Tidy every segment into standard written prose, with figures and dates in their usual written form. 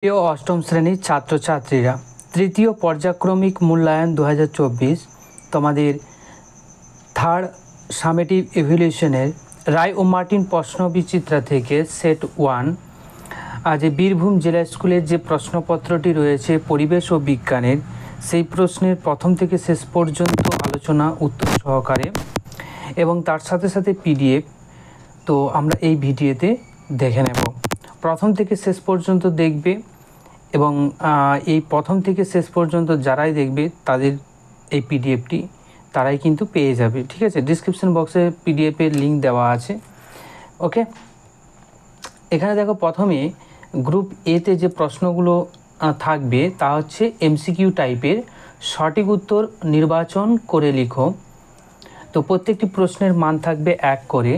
প্রিয় অষ্টম শ্রেণীর ছাত্রছাত্রীরা, তৃতীয় পর্যায়ক্রমিক মূল্যায়ন 2024 তোমাদের থার্ড সামেটিভ ইভ্যালুয়েশনের রায় ও মার্টিন প্রশ্নবিচিত্রা থেকে সেট 1 আজ বীরভূম জেলা স্কুলের যে প্রশ্নপত্রটি রয়েছে পরিবেশ ও বিজ্ঞানের, সেই প্রশ্নের প্রথম থেকে শেষ পর্যন্ত আলোচনা উত্তর সহকারে এবং তার সাথে সাথে পিডিএফ তো আমরা এই ভিডিওতে দেখে নেব। প্রথম থেকে শেষ পর্যন্ত দেখবে এবং এই প্রথম থেকে শেষ পর্যন্ত যারাই দেখবে তাদের এই পিডিএফটি তারাই কিন্তু পেয়ে যাবে। ঠিক আছে, ডিসক্রিপশন বক্সে পিডিএফের লিঙ্ক দেওয়া আছে। ওকে, এখানে দেখো প্রথমে গ্রুপ এতে যে প্রশ্নগুলো থাকবে তা হচ্ছে এমসিকিউ টাইপের। সঠিক উত্তর নির্বাচন করে লিখো। তো প্রত্যেকটি প্রশ্নের মান থাকবে 1 করে।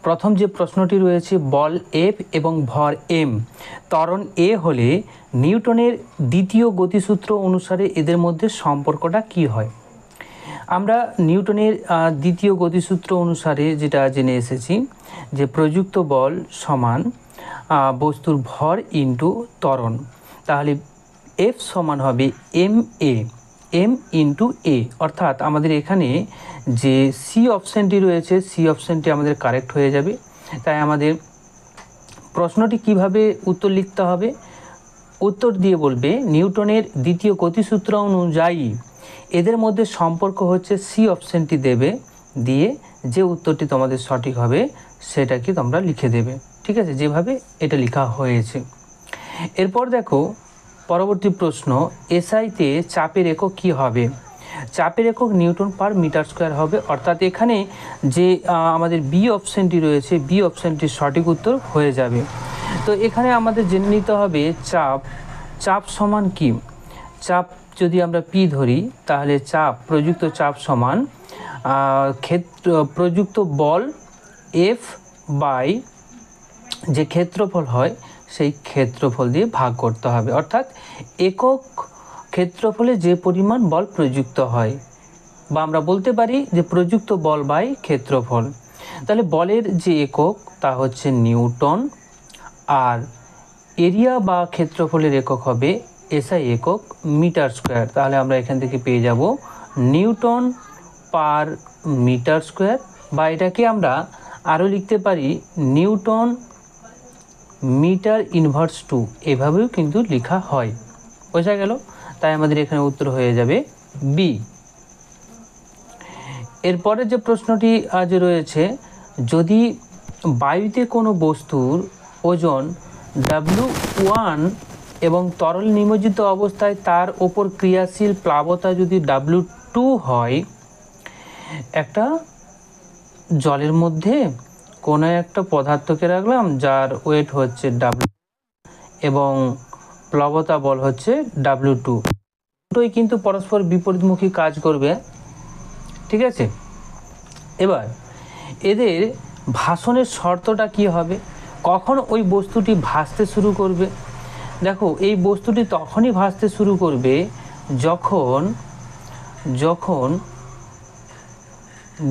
প্রথম যে প্রশ্নটি রয়েছে, বল এফ এবং ভর এম ত্বরণ এ হলে নিউটনের দ্বিতীয় গতিসূত্র অনুসারে এদের মধ্যে সম্পর্কটা কি হয়? আমরা নিউটনের দ্বিতীয় গতিসূত্র অনুসারে যেটা জেনে এসেছি যে প্রযুক্ত বল সমান বস্তুর ভর ইন্টু ত্বরণ। তাহলে এফ সমান হবে এম ইন্টু এ, অর্থাৎ আমাদের এখানে যে সি অপশানটি রয়েছে সি অপশানটি আমাদের কারেক্ট হয়ে যাবে। তাই আমাদের প্রশ্নটি কিভাবে উত্তর লিখতে হবে, উত্তর দিয়ে বলবে নিউটনের দ্বিতীয় গতিসূত্র অনুযায়ী এদের মধ্যে সম্পর্ক হচ্ছে সি অপশানটি দেবে, দিয়ে যে উত্তরটি তোমাদের সঠিক হবে সেটাকে তোমরা লিখে দেবে। ঠিক আছে, যেভাবে এটা লেখা হয়েছে। এরপর দেখো পরবর্তী প্রশ্ন, এসআইতে চাপের একক কী হবে? চাপের একক নিউটন পার মিটার স্কোয়ার হবে, অর্থাৎ এখানে যে আমাদের বি অপশানটি রয়েছে বি অপশানটির সঠিক উত্তর হয়ে যাবে। তো এখানে আমাদের জেনে নিতে হবে চাপ সমান কি। চাপ যদি আমরা পি ধরি তাহলে প্রযুক্ত চাপ সমান প্রযুক্ত বল এফ বাই যে ক্ষেত্রফল হয় সেই ক্ষেত্রফল দিয়ে ভাগ করতে হবে, অর্থাৎ একক ক্ষেত্রফলে যে পরিমাণ বল প্রযুক্ত হয়, বা আমরা বলতে পারি যে প্রযুক্ত বল বাই ক্ষেত্রফল। তাহলে বলের যে একক তা হচ্ছে নিউটন, আর এরিয়া বা ক্ষেত্রফলের একক হবে এসআই একক মিটার স্কোয়ার। তাহলে আমরা এখান থেকে পেয়ে যাব নিউটন পার মিটার স্কোয়ার, বা এটাকে আমরা আরও লিখতে পারি নিউটন মিটার ইনভার্স 2, এভাবেও কিন্তু লেখা হয়। বোঝা গেল? তাই আমাদের এখানে উত্তর হয়ে যাবে বি। এরপরে যে প্রশ্নটি আজ রয়েছে, যদি বায়ুতে কোনো বস্তুর ওজন W1 এবং তরল নিমজ্জিত অবস্থায় তার ওপর ক্রিয়াশীল প্লাবতা যদি W2 হয়, একটা জলের মধ্যে কোনো একটা পদার্থকে রাখলাম যার ওয়েট হচ্ছে W এবং প্লাবতা বল হচ্ছে W2, দুটোই কিন্তু পরস্পর বিপরীতমুখী কাজ করবে। ঠিক আছে, এবার এদের ভাসনের শর্তটা কি হবে, কখন ওই বস্তুটি ভাসতে শুরু করবে? দেখো, এই বস্তুটি তখনই ভাসতে শুরু করবে যখন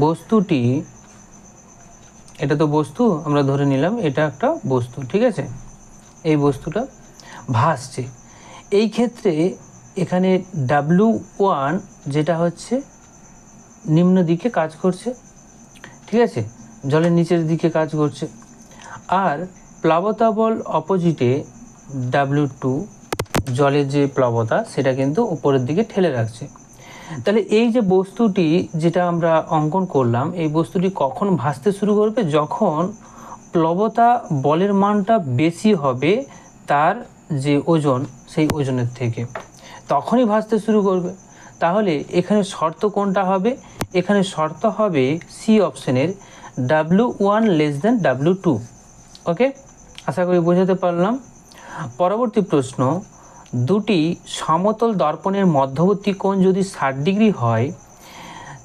বস্তুটি, এটা তো বস্তু আমরা ধরে নিলাম, এটা একটা বস্তু। ঠিক আছে, এই বস্তুটা ভাসছে। এই ক্ষেত্রে এখানে W1 যেটা হচ্ছে নিম্ন দিকে কাজ করছে, ঠিক আছে, জলের নিচের দিকে কাজ করছে, আর প্লাবতা বল অপোজিটে W2 জলের যে প্লাবতা সেটা কিন্তু উপরের দিকে ঠেলে রাখছে। তাহলে এই যে বস্তুটি যেটা আমরা অঙ্কন করলাম, এই বস্তুটি কখন ভাসতে শুরু করবে? যখন প্লাবতা বলের মানটা বেশি হবে তার যে ওজন সেই ওজনের থেকে, তখনই ভাসতে শুরু করবে। তাহলে এখানে শর্ত কোনটা হবে? এখানে শর্ত হবে সি অপশনের W1 লেস দেন W2। ওকে, আশা করি বোঝাতে পারলাম। পরবর্তী প্রশ্ন, দুটি সমতল দর্পণের মধ্যবর্তী কোণ যদি 60 ডিগ্রি হয়,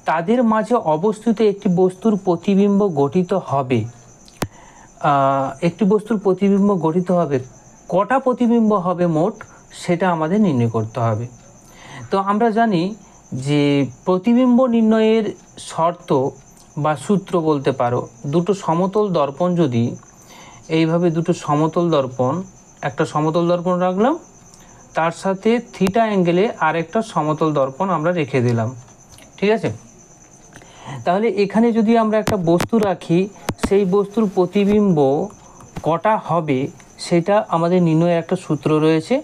তাদের মাঝে অবস্থিত একটি বস্তুর প্রতিবিম্ব গঠিত হবে। কটা প্রতিবিম্ব হবে মোট, সেটা আমাদের নির্ণয় করতে হবে। তো আমরা জানি যে প্রতিবিম্ব নির্ণয়ের শর্ত বা সূত্র বলতে পারো, দুটো সমতল দর্পণ যদি এইভাবে, দুটো সমতল দর্পণ একটা সমতল দর্পণ রাখলাম, তার সাথে থিটা অ্যাঙ্গেলে আরেকটা সমতল দর্পণ আমরা রেখে দিলাম। ঠিক আছে, তাহলে এখানে যদি আমরা একটা বস্তু রাখি, সেই বস্তুর প্রতিবিম্ব কটা হবে সেটা আমাদের নির্ণয়ের একটা সূত্র রয়েছে।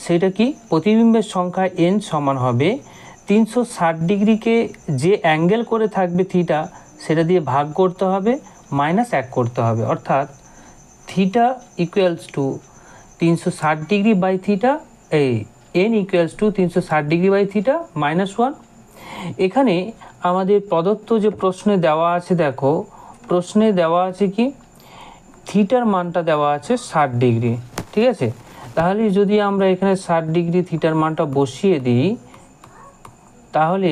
সেটা কি, প্রতিবিম্বের সংখ্যা n সমান হবে 360 ডিগ্রিকে যে অ্যাঙ্গেল করে থাকবে থিটা, সেটা দিয়ে ভাগ করতে হবে, -1 করতে হবে। অর্থাৎ theta equals to 360 degree by theta, এই n equals to 360 degree by theta -1। এখানে আমাদের প্রদত্ত যে প্রশ্নে দেওয়া আছে, দেখো প্রশ্নে দেওয়া আছে কি, থিটার মানটা দেওয়া আছে 60 ডিগ্রি। ঠিক আছে, তাহলে যদি আমরা এখানে 60 ডিগ্রি থিটার মানটা বসিয়ে দিই, তাহলে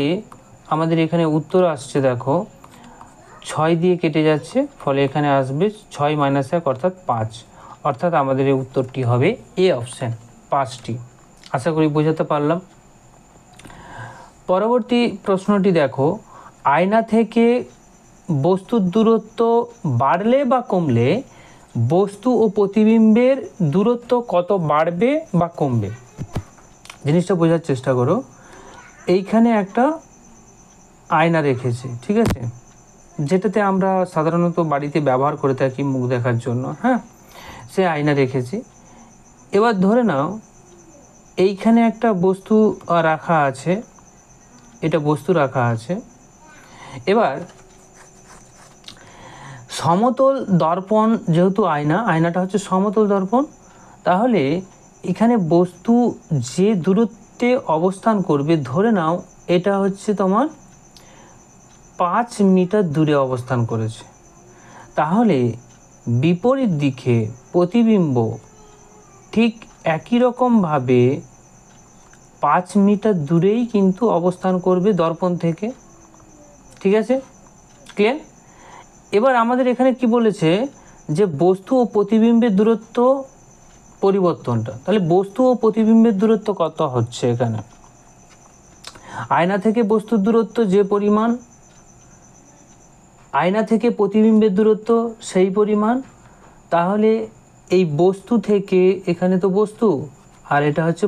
আমাদের এখানে উত্তর আসছে, দেখো 6 দিয়ে কেটে যাচ্ছে, ফলে এখানে আসবে 6 - 1 অর্থাৎ 5। অর্থাৎ আমাদের এই উত্তরটি হবে এ অপশান, 5টি। আশা করি বোঝাতে পারলাম। পরবর্তী প্রশ্নটি দেখো, আয়না থেকে বস্তুর দূরত্ব বাড়লে বা কমলে বস্তু ও প্রতিবিম্বের দূরত্ব কত বাড়বে বা কমবে। জিনিসটা বোঝার চেষ্টা করো। এইখানে একটা আয়না রেখেছে, ঠিক আছে, যেটাতে আমরা সাধারণত বাড়িতে ব্যবহার করে থাকি মুখ দেখার জন্য। হ্যাঁ, সে আয়না রেখেছি। এবার ধরে নাও এইখানে একটা বস্তু রাখা আছে, এটা বস্তু রাখা আছে। এবার সমতল দর্পণ, যেহেতু আয়নাটা হচ্ছে সমতল দর্পণ, তাহলে এখানে বস্তু যে দূরত্বে অবস্থান করবে, ধরে নাও এটা হচ্ছে তোমার 5 মিটার দূরে অবস্থান করেছে, তাহলে বিপরীত দিকে প্রতিবিম্ব ঠিক একই রকমভাবে 5 মিটার দূরেই কিন্তু অবস্থান করবে দর্পণ থেকে। ঠিক আছে, ক্লিয়ার? এবার আমাদের এখানে কি বলেছে, যে বস্তু ও প্রতিবিম্বের দূরত্ব পরিবর্তনটা, তাহলে বস্তু ও প্রতিবিম্বের দূরত্ব কত হচ্ছে এখানে, আয়না থেকে বস্তুর দূরত্ব যে পরিমাণ, আয়না থেকে প্রতিবিম্বের দূরত্ব সেই পরিমাণ। তাহলে এই বস্তু থেকে, এখানে তো বস্তু আর এটা হচ্ছে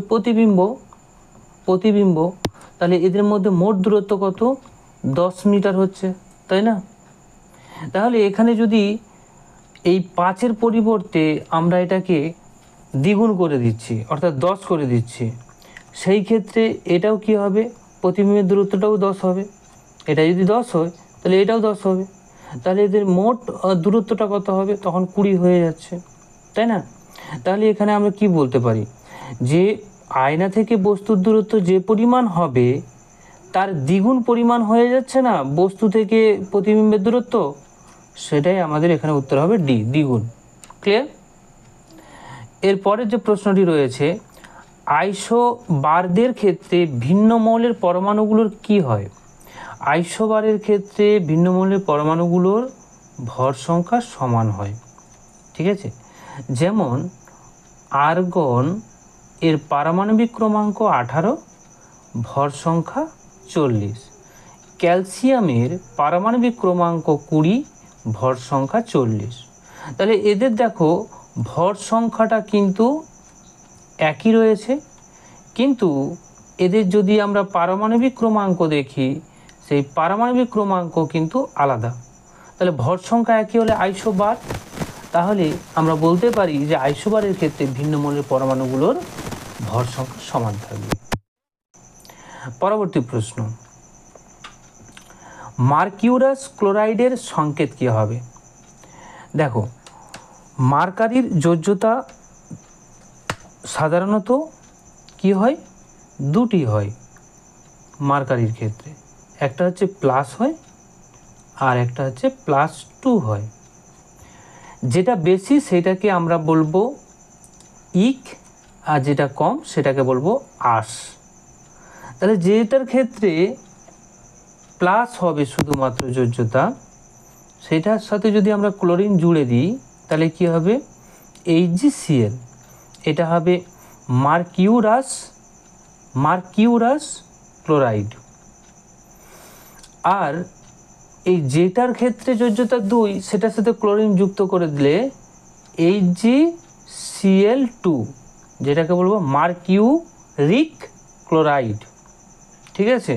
প্রতিবিম্ব, তাহলে এদের মধ্যে মোট দূরত্ব কত, 10 মিটার হচ্ছে, তাই না? তাহলে এখানে যদি এই 5-এর পরিবর্তে আমরা এটাকে দ্বিগুণ করে দিচ্ছি, অর্থাৎ 10 করে দিচ্ছি, সেই ক্ষেত্রে এটাও কি হবে, প্রতিবিম্বের দূরত্বটাও 10 হবে। এটা যদি 10 হয় তাহলে এটাও 10 হবে, তাহলে এদের মোট দূরত্বটা কত হবে, তখন 20 হয়ে যাচ্ছে, তাই না? তাহলে এখানে আমরা কি বলতে পারি, যে আয়না থেকে বস্তুর দূরত্ব যে পরিমাণ হবে তার দ্বিগুণ পরিমাণ হয়ে যাচ্ছে না বস্তু থেকে প্রতিবিম্বের দূরত্ব, সেটাই আমাদের এখানে উত্তর হবে ডি, দ্বিগুণ। ক্লিয়ার? এরপরের যে প্রশ্নটি রয়েছে, আইসোবারদের ক্ষেত্রে ভিন্ন মৌলের পরমাণুগুলোর কি হয়। আইসোবারের ক্ষেত্রে ভিন্ন মৌলের পরমাণুগুলোর ভর সংখ্যা সমান হয়। ঠিক আছে, যেমন আর্গন এর পারমাণবিক ক্রমাঙ্ক 18, ভর সংখ্যা 40। ক্যালসিয়ামের পারমাণবিক ক্রমাঙ্ক 20, ভর সংখ্যা 40। তাহলে এদের দেখো ভর সংখ্যাটা কিন্তু একই রয়েছে, কিন্তু এদের যদি আমরা পারমাণবিক ক্রমাঙ্ক দেখি, সেই পারমাণবিক ক্রমাঙ্ক কিন্তু আলাদা। তাহলে ভর সংখ্যা একই হলে আইসোবার, তাহলে আমরা বলতে পারি যে আইসোবারের ক্ষেত্রে ভিন্ন মৌলের পরমাণুগুলোর ভর সংখ্যা সমান থাকবে। পরবর্তী প্রশ্ন, মার্কিউরাস ক্লোরাইডের সংকেত কী হবে। দেখো, মার্কারির যোজ্যতা সাধারণত কি হয়, দুটি হয় মার্কারির ক্ষেত্রে, একটা হচ্ছে প্লাস হয় আর একটা হচ্ছে +2 হয়। যেটা বেশি সেটাকে আমরা বলবো ইক, আর যেটা কম সেটাকে বলবো আস। তাহলে যেটার ক্ষেত্রে প্লাস হবে শুধুমাত্র যোজ্যতা, সেটার সাথে যদি আমরা ক্লোরিন জুড়ে দিই তাহলে কি হবে, HgCl, এটা হবে মার্কিউরাস ক্লোরাইড। আর এই যেটার ক্ষেত্রে যোজ্যতা 2, সেটার সাথে ক্লোরিন যুক্ত করে দিলে Cl2, যেটাকে বলবো মার্কিউরিক ক্লোরাইড। ঠিক আছে,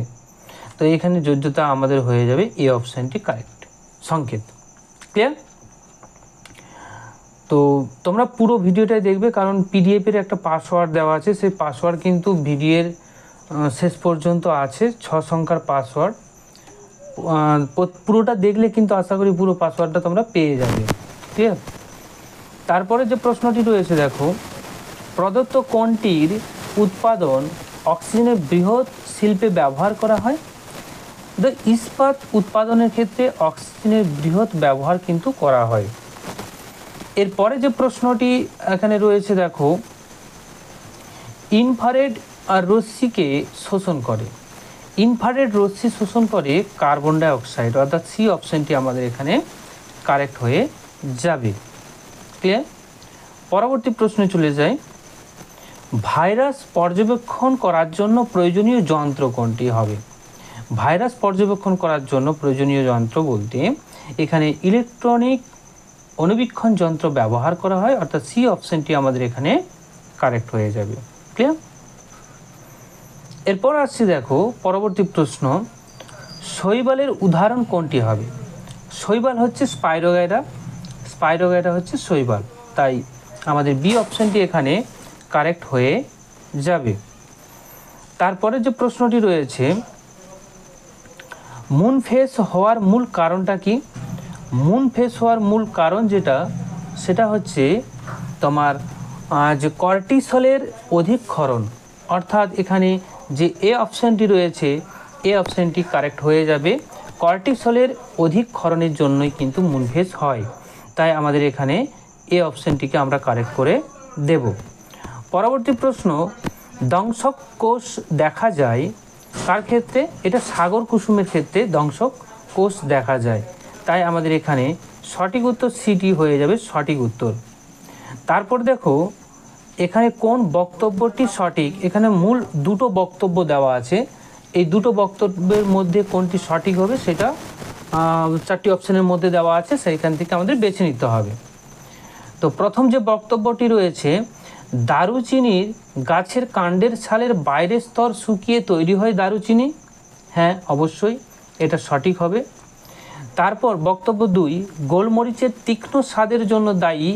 তো এখানে যোজ্যতা আমাদের হয়ে যাবে এ অপশানটি কারেক্ট সংকেত। ক্লিয়ার? তো তোমরা পুরো ভিডিওটাই দেখবে, কারণ পিডিএফের একটা পাসওয়ার্ড দেওয়া আছে, সেই পাসওয়ার্ড কিন্তু ভিডিওর শেষ পর্যন্ত আছে, 6 সংখ্যার পাসওয়ার্ড। পুরোটা দেখলে কিন্তু আশা করি পুরো পাসওয়ার্ডটা তোমরা পেয়ে যাবে। ঠিক আছে, তারপরে যে প্রশ্নটি রয়েছে দেখো, প্রদত্ত কোনটির উৎপাদন অক্সিজেনের বৃহৎ শিল্পে ব্যবহার করা হয়? তো ইস্পাত উৎপাদনের ক্ষেত্রে অক্সিজেনের বৃহৎ ব্যবহার কিন্তু করা হয়। এরপরে যে প্রশ্নটি এখানে রয়েছে দেখো, ইনফ্রারেড আর রশ্মিকে শোষণ করে। ইনফ্রারেড রশ্মি শোষণ করে কার্বন ডাই অক্সাইড, অর্থাৎ সি অপশানটি আমাদের এখানে কারেক্ট হয়ে যাবে। ক্লিয়ার? পরবর্তী প্রশ্নে চলে যাই, ভাইরাস পর্যবেক্ষণ করার জন্য প্রয়োজনীয় যন্ত্র কোনটি হবে? ভাইরাস পর্যবেক্ষণ করার জন্য প্রয়োজনীয় যন্ত্র বলতে এখানে ইলেকট্রনিক অণুবীক্ষণ যন্ত্র ব্যবহার করা হয়, অর্থাৎ সি অপশানটি আমাদের এখানে কারেক্ট হয়ে যাবে। ক্লিয়ার? এরপর আসছি দেখো পরবর্তী প্রশ্ন, শৈবালের উদাহরণ কোনটি হবে? শৈবাল হচ্ছে স্পাইরোগাইরা, স্পাইরোগাইরা হচ্ছে শৈবাল, তাই আমাদের বি অপশানটি এখানে কারেক্ট হয়ে যাবে। তারপরে যে প্রশ্নটি রয়েছে, মুন ফেস হওয়ার মূল কারণটা কি? মুন ফেস হওয়ার মূল কারণ সেটা হচ্ছে তোমার যে কর্টিসলের অধিক ক্ষরণ, অর্থাৎ এখানে যে এ অপশানটি রয়েছে এ অপশানটি কারেক্ট হয়ে যাবে। কর্টিসলের অধিক ক্ষরণের জন্যই কিন্তু মুন ফেস হয়, তাই আমাদের এখানে এ অপশানটিকে আমরা কারেক্ট করে দেব। পরবর্তী প্রশ্ন, দংশক কোষ দেখা যায় কার ক্ষেত্রে? এটা সাগর কুসুমের ক্ষেত্রে দংশক কোষ দেখা যায়, তাই আমাদের এখানে সঠিক উত্তর সিটি হয়ে যাবে সঠিক উত্তর। তারপর দেখো এখানে কোন বক্তব্যটি সঠিক? এখানে মূল দুটো বক্তব্য দেওয়া আছে, এই দুটো বক্তব্যের মধ্যে কোনটি সঠিক হবে সেটা 4টি অপশানের মধ্যে দেওয়া আছে, সেইখান থেকে আমাদের বেছে নিতে হবে। তো প্রথম যে বক্তব্যটি রয়েছে, দারুচিনির গাছের কাণ্ডের ছালের বাইরের স্তর শুকিয়ে তৈরি হয় দারুচিনি। হ্যাঁ, অবশ্যই এটা সঠিক হবে। তারপর বক্তব্য 2, গোলমরিচের তীক্ষ্ণ স্বাদের জন্য দায়ী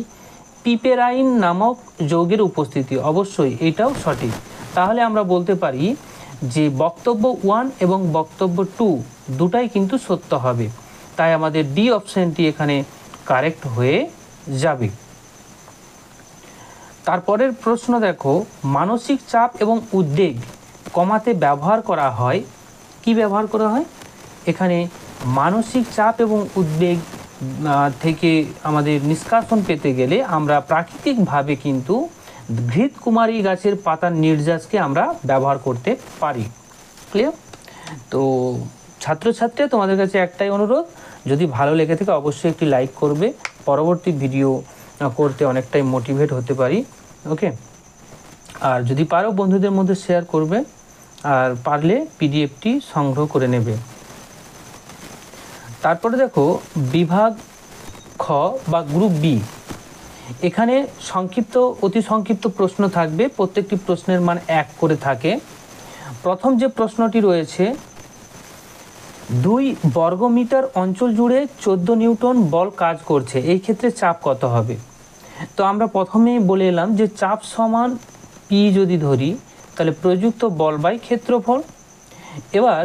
পিপেরাইন নামক যৌগের উপস্থিতি। অবশ্যই এটাও সঠিক। তাহলে আমরা বলতে পারি যে বক্তব্য 1 এবং বক্তব্য 2 দুটাই কিন্তু সত্য হবে, তাই আমাদের ডি অপশানটি এখানে কারেক্ট হয়ে যাবে। তারপরের প্রশ্ন দেখো, মানসিক চাপ এবং উদ্বেগ কমাতে ব্যবহার করা হয়, কি ব্যবহার করা হয়? এখানে মানসিক চাপ এবং উদ্বেগ থেকে আমাদের নিষ্কাশন পেতে গেলে আমরা প্রাকৃতিকভাবে কিন্তু ঘৃতকুমারী গাছের পাতার নির্যাসকে আমরা ব্যবহার করতে পারি। ক্লিয়ার? তো ছাত্রছাত্রীরা তোমাদের কাছে একটাই অনুরোধ, যদি ভালো লেগে থাকে অবশ্যই একটি লাইক করবে, পরবর্তী ভিডিও করতে অনেকটাই মোটিভেট হতে পারি। ওকে, আর যদি পারো বন্ধুদের মধ্যে শেয়ার করবে, আর পারলে পিডিএফটি সংগ্রহ করে নেবে। তারপরে দেখো বিভাগ খ বা গ্রুপ বি, এখানে অতি সংক্ষিপ্ত প্রশ্ন থাকবে, প্রত্যেকটি প্রশ্নের মান 1 করে থাকে। প্রথম যে প্রশ্নটি রয়েছে, 2 বর্গমিটার অঞ্চল জুড়ে 14 নিউটন বল কাজ করছে, এই ক্ষেত্রে চাপ কত হবে? তো আমরা প্রথমেই বলে এলাম যে চাপ সমান পি যদি ধরি, তাহলে প্রযুক্ত বল বাই ক্ষেত্রফল। এবার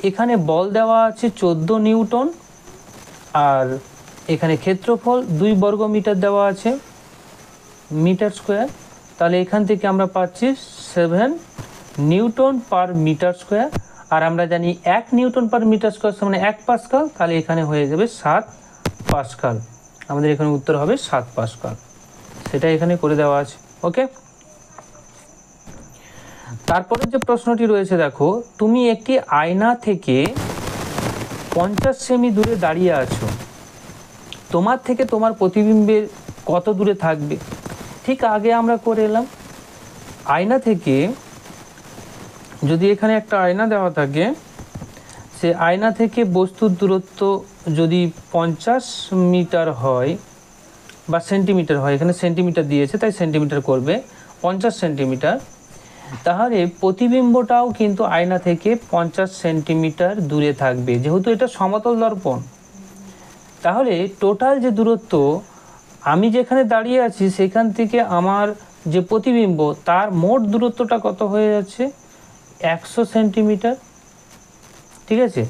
এখানে বল দেওয়া আছে 14 নিউটন, আর এখানে ক্ষেত্রফল 2 বর্গমিটার দেওয়া আছে মিটার স্কোয়ার, তাহলে এখান থেকে আমরা পাচ্ছি 7 নিউটন পার মিটার স্কোয়ার, আর আমরা জানি 1 নিউটন পার মিটার স্কোয়ার সমান 1 পাস্কাল, তাহলে এখানে হয়ে যাবে 7 পাস্কাল। আমাদের এখানে উত্তর হবে 7 পাস্কাল, সেটা এখানে করে দেওয়া আছে। ওকে, তারপরে যে প্রশ্নটি রয়েছে দেখো, তুমি একটি আয়না থেকে 50 সেমি দূরে দাঁড়িয়ে আছো, তোমার থেকে তোমার প্রতিবিম্বের কত দূরে থাকবে? ঠিক আগে আমরা করে এলাম, আয়না থেকে যদি এখানে একটা আয়না দেওয়া থাকে, সে আয়না থেকে বস্তুর দূরত্ব যদি 50 মিটার হয়, বা সেন্টিমিটার হয়, এখানে সেন্টিমিটার দিয়েছে তাই সেন্টিমিটার করবে, 50 সেন্টিমিটার, তাহলে প্রতিবিম্বটাও কিন্তু আয়না থেকে 50 সেন্টিমিটার দূরে থাকবে, যেহেতু এটা সমতল দর্পণ। তাহলে টোটাল যে দূরত্ব, আমি যেখানে দাঁড়িয়ে আছি সেখান থেকে আমার যে প্রতিবিম্ব তার মোট দূরত্বটা কত হয়ে যাচ্ছে, 100 সেন্টিমিটার। ঠিক আছে,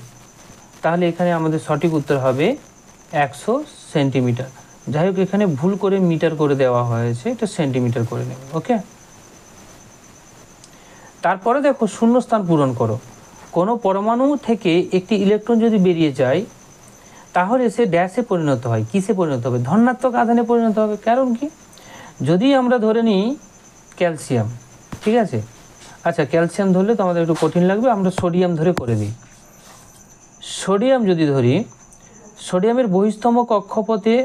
তাহলে এখানে আমাদের সঠিক উত্তর হবে 100 সেন্টিমিটার। যাই হোক, এখানে ভুল করে মিটার করে দেওয়া হয়েছে, এটা সেন্টিমিটার করে নেবে। ওকে, তারপরে দেখো শূন্যস্থান পূরণ করো। কোনো পরমাণু থেকে একটি ইলেকট্রন যদি বেরিয়ে যায় তাহলে সে ড্যাশে পরিণত হয়, কিসে পরিণত হবে, ধনাত্মক আধানে পরিণত হবে। কারণ কি, যদি আমরা ধরে নিই ক্যালসিয়াম, ঠিক আছে, আচ্ছা ক্যালসিয়াম ধরলে তো আমাদের একটু কঠিন লাগবে, আমরা সোডিয়াম ধরে করে দিই। সোডিয়াম যদি ধরি, সোডিয়ামের বহিস্তম কক্ষপথে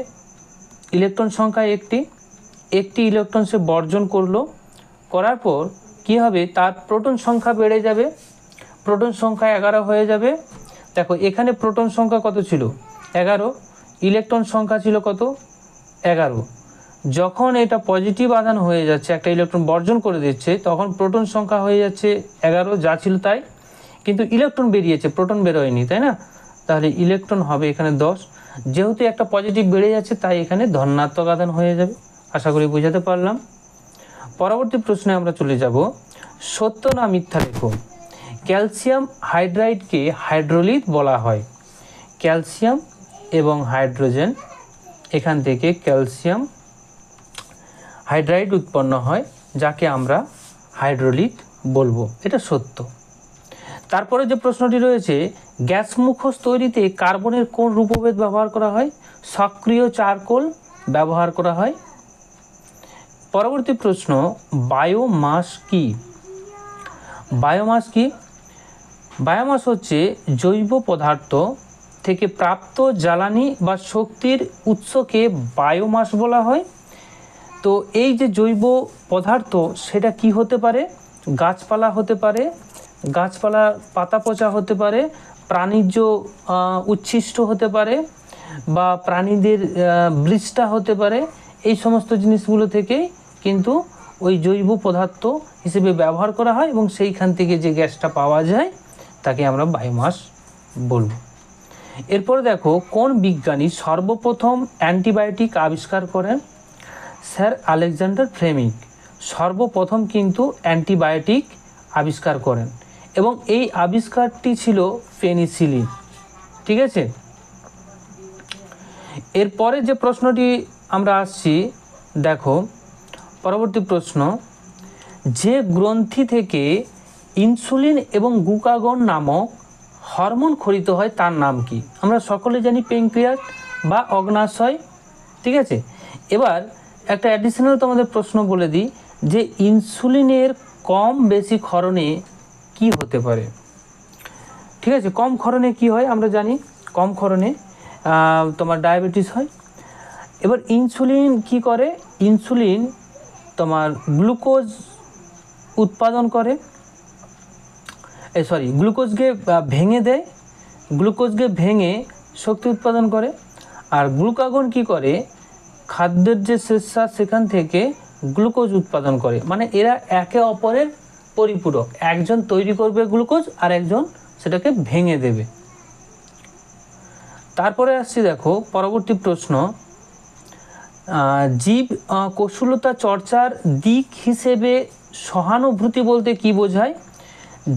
ইলেকট্রন সংখ্যা একটি ইলেকট্রন সে বর্জন করলো, করার পর কি হবে, তার প্রোটন সংখ্যা বেড়ে যাবে, প্রোটন সংখ্যা 11 হয়ে যাবে। দেখো এখানে প্রোটন সংখ্যা কত ছিল, 11, ইলেকট্রন সংখ্যা ছিল কত, 11। যখন এটা পজিটিভ আধান হয়ে যাচ্ছে, একটা ইলেকট্রন বর্জন করে দিচ্ছে, তখন প্রোটন সংখ্যা হয়ে যাচ্ছে 11, যা ছিল তাই, কিন্তু ইলেকট্রন বেরিয়েছে, প্রোটন বেরোয়নি, তাই না? তাহলে ইলেকট্রন হবে এখানে 10। যেহেতু একটা পজিটিভ বেড়ে যাচ্ছে তাই এখানে ধনাত্মক আধান হয়ে যাবে। আশা করি বোঝাতে পারলাম। পরবর্তী প্রশ্নে আমরা চলে যাব, সত্য না মিথ্যা লেখো। ক্যালসিয়াম হাইড্রাইডকে হাইড্রোলিথ বলা হয়। ক্যালসিয়াম এবং হাইড্রোজেন, এখান থেকে ক্যালসিয়াম হাইড্রাইড উৎপন্ন হয়, যাকে আমরা হাইড্রোলিথ বলবো, এটা সত্য। তারপরে যে প্রশ্নটি রয়েছে, গ্যাস মুখোশ তৈরিতে কার্বনের কোন রূপভেদ ব্যবহার করা হয়, সক্রিয় চারকোল ব্যবহার করা হয়। পরবর্তী প্রশ্ন, বায়োমাস কি? বায়োমাস কি? বায়োমাস হচ্ছে জৈব পদার্থ থেকে প্রাপ্ত জ্বালানি বা শক্তির উৎসকে বায়োমাস বলা হয়। তো এই যে জৈব পদার্থ, সেটা কি হতে পারে, গাছপালা হতে পারে, গাছপালার পাতা পচা হতে পারে, প্রাণীজ উচ্ছিষ্ট হতে পারে, বা প্রাণীদের বৃষ্টা হতে পারে। এই সমস্ত জিনিসগুলো থেকে কিন্তু ওই জৈব পদার্থ হিসেবে ব্যবহার করা হয়, এবং সেইখান থেকে যে গ্যাসটা পাওয়া যায় তাকে আমরা বায়োমাস বলব। এরপরে দেখো, কোন বিজ্ঞানী সর্বপ্রথম অ্যান্টিবায়োটিক আবিষ্কার করেন? স্যার আলেকজান্ডার ফ্লেমিং সর্বপ্রথম কিন্তু অ্যান্টিবায়োটিক আবিষ্কার করেন, এবং এই আবিষ্কারটি ছিল পেনিসিলিন। ঠিক আছে, এরপরে যে প্রশ্নটি আমরা আসছি, দেখো পরবর্তী প্রশ্ন, যে গ্রন্থি থেকে ইনসুলিন এবং গ্লুকাগন নামক হরমোন খরিত হয় তার নাম কি? আমরা সকলে জানি প্যানক্রিয়াস বা অগ্নাশয়। ঠিক আছে, এবার একটা অ্যাডিশনাল তোমাদের প্রশ্ন বলে দিই, যে ইনসুলিনের কম বেশি ক্ষরণে কি হতে পারে? ঠিক আছে, কম ক্ষরণে কি হয় আমরা জানি, কম ক্ষরণে তোমার ডায়াবেটিস হয়। এবার ইনসুলিন কি করে, ইনসুলিন তোমার গ্লুকোজ উৎপাদন করে, গ্লুকোজকে ভেঙে দেয়, গ্লুকোজকে ভেঙে শক্তি উৎপাদন করে। আর গ্লুকাগন কি করে, খাদ্যের যে শেষশ্বাস সেখান থেকে গ্লুকোজ উৎপাদন করে। মানে এরা একে অপরের পরিপূরক, একজন তৈরি করবে গ্লুকোজ আর একজন সেটাকে ভেঙে দেবে। তারপরে আসছি, দেখো পরবর্তী প্রশ্ন, জীব কৌশলতা চর্চার দিক হিসেবে সহানুভূতি বলতে কি বোঝায়?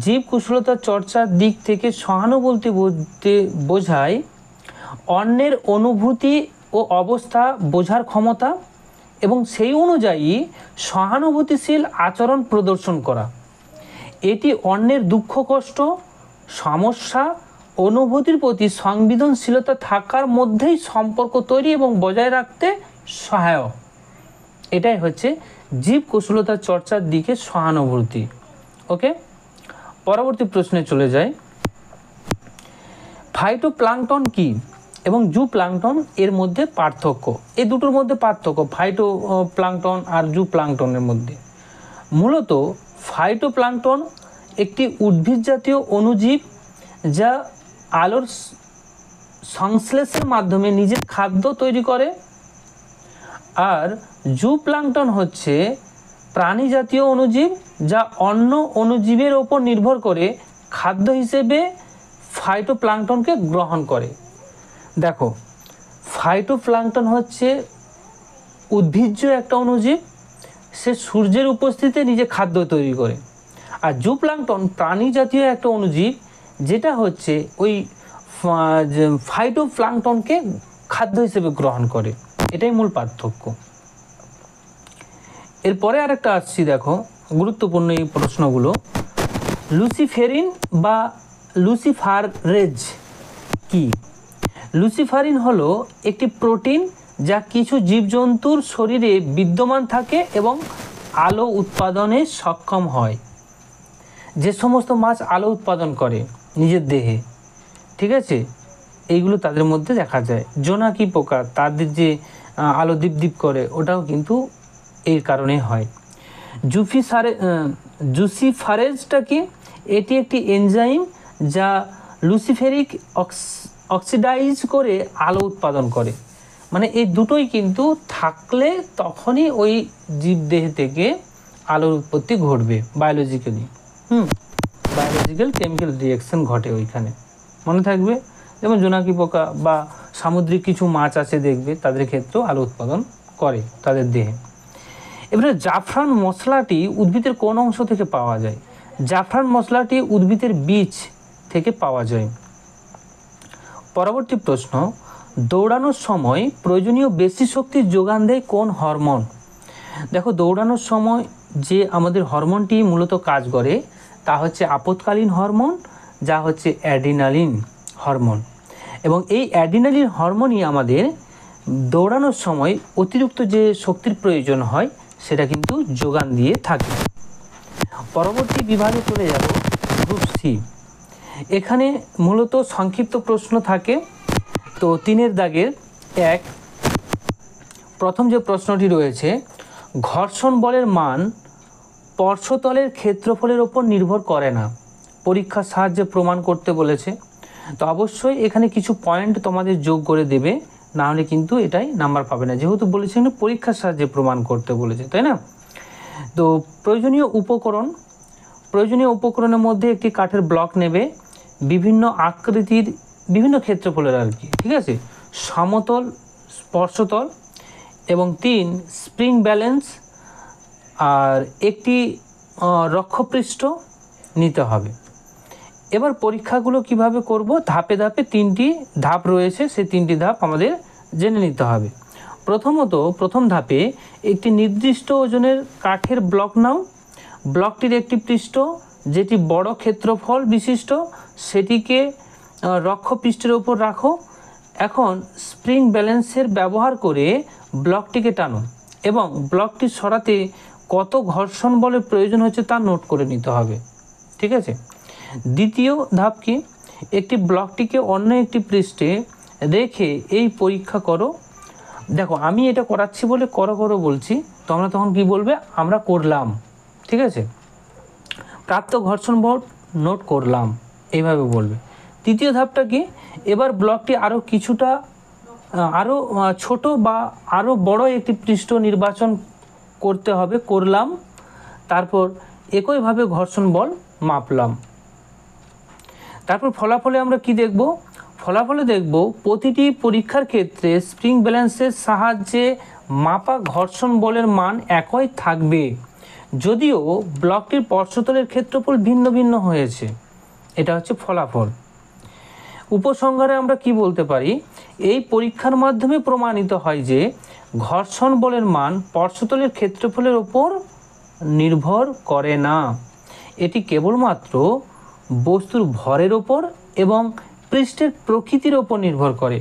জীব কুশলতা চর্চার দিক থেকে সহানুভূতি বলতে বোঝায় অন্যের অনুভূতি ও অবস্থা বোঝার ক্ষমতা, এবং সেই অনুযায়ী সহানুভূতিশীল আচরণ প্রদর্শন করা। এটি অন্যের দুঃখ কষ্ট, সমস্যা, অনুভূতির প্রতি সংবেদনশীলতা থাকার মধ্যেই সম্পর্ক তৈরি এবং বজায় রাখতে সহায়ক। এটাই হচ্ছে জীব কুশলতা চর্চার দিকে সহানুভূতি। ওকে, পরবর্তী প্রশ্নে চলে যায়, ফাইটোপ্লাঙ্কটন কি এবং জুপ্লাঙ্কটন এর মধ্যে পার্থক্য? এই দুটোর মধ্যে পার্থক্য ফাইটোপ্লাঙ্কটন আর জুপ্লাঙ্কটনের মধ্যে, মূলত ফাইটোপ্লাঙ্কটন একটি উদ্ভিদ জাতীয় অণুজীব যা আলোর সংশ্লেষের মাধ্যমে নিজের খাদ্য তৈরি করে। আর জুপ্লাঙ্কটন হচ্ছে প্রাণী জাতীয় অণুজীব যা অন্য অণুজীবের ওপর নির্ভর করে খাদ্য হিসেবে ফাইটোপ্লাঙ্কটনকে গ্রহণ করে। দেখো, ফাইটোপ্লাঙ্কটন হচ্ছে উদ্ভিজ্জ একটা অণুজীব, সে সূর্যের উপস্থিতিতে নিজে খাদ্য তৈরি করে। আর জুপ্লাঙ্কটন প্রাণী জাতীয় একটা অণুজীব যেটা হচ্ছে ওই ফাইটোপ্লাঙ্কটনকে খাদ্য হিসেবে গ্রহণ করে। এটাই মূল পার্থক্য। এরপরে আরেকটা আসছি, দেখো গুরুত্বপূর্ণ এই প্রশ্নগুলো। লুসিফেরিন বা লুসিফারেজ কি? লুসিফারিন হলো একটি প্রোটিন যা কিছু জীবজন্তুর শরীরে বিদ্যমান থাকে এবং আলো উৎপাদনে সক্ষম হয়। যে সমস্ত মাছ আলো উৎপাদন করে নিজের দেহে, ঠিক আছে, এইগুলো তাদের মধ্যে দেখা যায়। জোনাকি পোকা তাদের যে আলো দীপ করে, ওটাও কিন্তু এই কারণে হয়। জুসিফারেজটা কি? এটি একটি এনজাইম যা লুসিফেরিক অক্সিডাইজ করে আলো উৎপাদন করে। মানে এই দুটোই কিন্তু থাকলে তখনই ওই জীবদেহ থেকে আলোর উৎপত্তি ঘটবে বায়োলজিক্যালি। বায়োলজিক্যাল কেমিক্যাল রিঅ্যাকশন ঘটে ওইখানে, মনে থাকবে। যেমন জোনাকি পোকা বা সামুদ্রিক কিছু মাছ আছে দেখবে, তাদের ক্ষেত্রেও আলো উৎপাদন করে তাদের দেহে। এবারে জাফরান মশলাটি উদ্ভিদের কোন অংশ থেকে পাওয়া যায়? জাফরান মশলাটি উদ্ভিদের বীজ থেকে পাওয়া যায়। পরবর্তী প্রশ্ন, দৌড়ানোর সময় প্রয়োজনীয় বেশি শক্তির যোগান দেয় কোন হরমোন? দেখো, দৌড়ানোর সময় যে আমাদের হরমোনটি মূলত কাজ করে তা হচ্ছে আপৎকালীন হরমোন, যা হচ্ছে অ্যাড্রিনালিন হরমোন। এবং এই অ্যাড্রিনালিন হরমোনই আমাদের দৌড়ানোর সময় অতিরিক্ত যে শক্তির প্রয়োজন হয় সেটা কিন্তু যোগান দিয়ে থাকে। পরবর্তী বিভাগে চলে যাব গ্রুপ সি। এখানে মূলত সংক্ষিপ্ত প্রশ্ন থাকে। তো 3 দাগের 1, প্রথম যে প্রশ্নটি রয়েছে, ঘর্ষণ বলের মান পার্শ্বতলের ক্ষেত্রফলের ওপর নির্ভর করে না, পরীক্ষার সাহায্যে প্রমাণ করতে বলেছে। তো অবশ্যই এখানে কিছু পয়েন্ট তোমাদের যোগ করে দেবে, না হলে কিন্তু এটাই নাম্বার পাবে না, যেহেতু বলেছে না পরীক্ষার সাহায্যে প্রমাণ করতে বলেছে, তাই না? তো প্রয়োজনীয় উপকরণের মধ্যে একটি কাঠের ব্লক নেবে, বিভিন্ন আকৃতির, বিভিন্ন ক্ষেত্রফলের আর কি, ঠিক আছে, সমতল, স্পর্শতল, এবং 3 স্প্রিং ব্যালেন্স, আর একটি রক্ষপৃষ্ঠ নিতে হবে। এবার পরীক্ষাগুলো কিভাবে করব? ধাপে ধাপে 3টি ধাপ রয়েছে, সেই 3টি ধাপ আমাদের জেনে নিতে হবে। প্রথমত, প্রথম ধাপে একটি নির্দিষ্ট ওজনের কাঠের ব্লক নাও। ব্লকটির একটি পৃষ্ঠ যেটি বড় ক্ষেত্রফল বিশিষ্ট সেটিকে রক্ষপৃষ্ঠের ওপর রাখো। এখন স্প্রিং ব্যালেন্সের ব্যবহার করে ব্লকটিকে টানো এবং ব্লকটি সরাতে কত ঘর্ষণ বলের প্রয়োজন হচ্ছে তা নোট করে নিতে হবে, ঠিক আছে। দ্বিতীয় ধাপ কি? একটি ব্লকটিকে অন্য একটি পৃষ্ঠে রেখে এই পরীক্ষা করো। দেখো, আমি এটা করাচ্ছি বলে করো বলছি, তোমরা তখন কি বলবে? আমরা করলাম, ঠিক আছে, প্রাপ্ত ঘর্ষণ বল নোট করলাম, এইভাবে বলবে। তৃতীয় ধাপটা কি? এবার ব্লকটি আরও কিছুটা আরও ছোট বা আরও বড় একটি পৃষ্ঠ নির্বাচন করতে হবে, করলাম। তারপর একইভাবে ঘর্ষণ বল মাপলাম। তারপর ফলাফলে আমরা কি দেখব? ফলাফলে দেখব প্রতিটি পরীক্ষার ক্ষেত্রে স্প্রিং ব্যালেন্সের সাহায্যে মাপা ঘর্ষণ বলের মান একই থাকবে, যদিও ব্লকটির পার্শ্বতলের ক্ষেত্রফল ভিন্ন ভিন্ন হয়েছে। এটা হচ্ছে ফলাফল। উপসংহারে আমরা কি বলতে পারি? এই পরীক্ষার মাধ্যমে প্রমাণিত হয় যে ঘর্ষণ বলের মান পার্শ্বতলের ক্ষেত্রফলের ওপর নির্ভর করে না, এটি কেবলমাত্র বস্তুর ভরের ওপর এবং পৃষ্ঠের প্রকৃতির ওপর নির্ভর করে।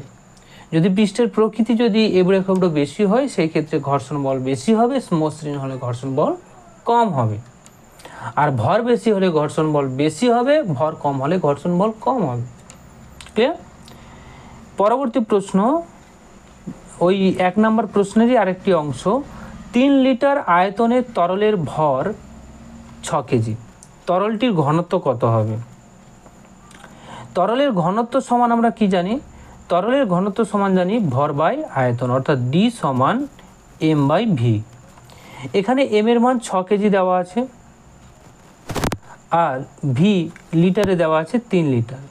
যদি পৃষ্ঠের প্রকৃতি যদি এবড়ো খেবড়ো বেশি হয়, সেই ক্ষেত্রে ঘর্ষণ বল বেশি হবে, মসৃণ হলে ঘর্ষণ বল কম হবে। আর ভর বেশি হলে ঘর্ষণ বল বেশি হবে, ভর কম হলে ঘর্ষণ বল কম হবে। ক্লিয়ার? পরবর্তী প্রশ্ন, ওই 1 নম্বর প্রশ্নেরই আরেকটি অংশ। 3 লিটার আয়তনের তরলের ভর 6 কেজি, তরলটির ঘনত্ব কত হবে? তরলের ঘনত্ব সমান আমরা কি জানি? তরলের ঘনত্ব সমান জানি ভর বাই আয়তন, অর্থাৎ D সমান m/v। এখানে m এর মান 6 কেজি দেওয়া আছে আর v লিটারে দেওয়া আছে 3 লিটার।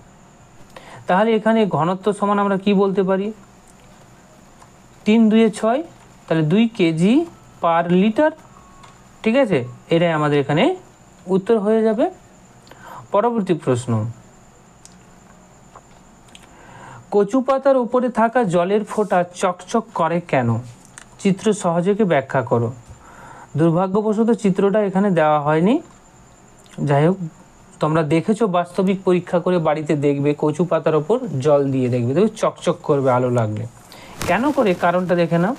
তাহলে এখানে ঘনত্ব সমান আমরা কি বলতে পারি, 3 2 6, তাহলে 2 কেজি পার লিটার। ঠিক আছে, এটাই আমাদের এখানে উত্তর হয়ে যাবে। পরবর্তী প্রশ্ন, কচু পাতার উপরে থাকা জলের ফোঁটা চকচক করে কেন? চিত্র সহযোগে ব্যাখ্যা করো। দুর্ভাগ্যবশত চিত্রটা এখানে দেওয়া হয়নি, যাই হোক তোমরা দেখেছো বাস্তবিক পরীক্ষা করে বাড়িতে দেখবে, কচু পাতার ওপর জল দিয়ে দেখবে চকচক করবে আলো লাগলে। কেন করে, কারণটা দেখে নাও।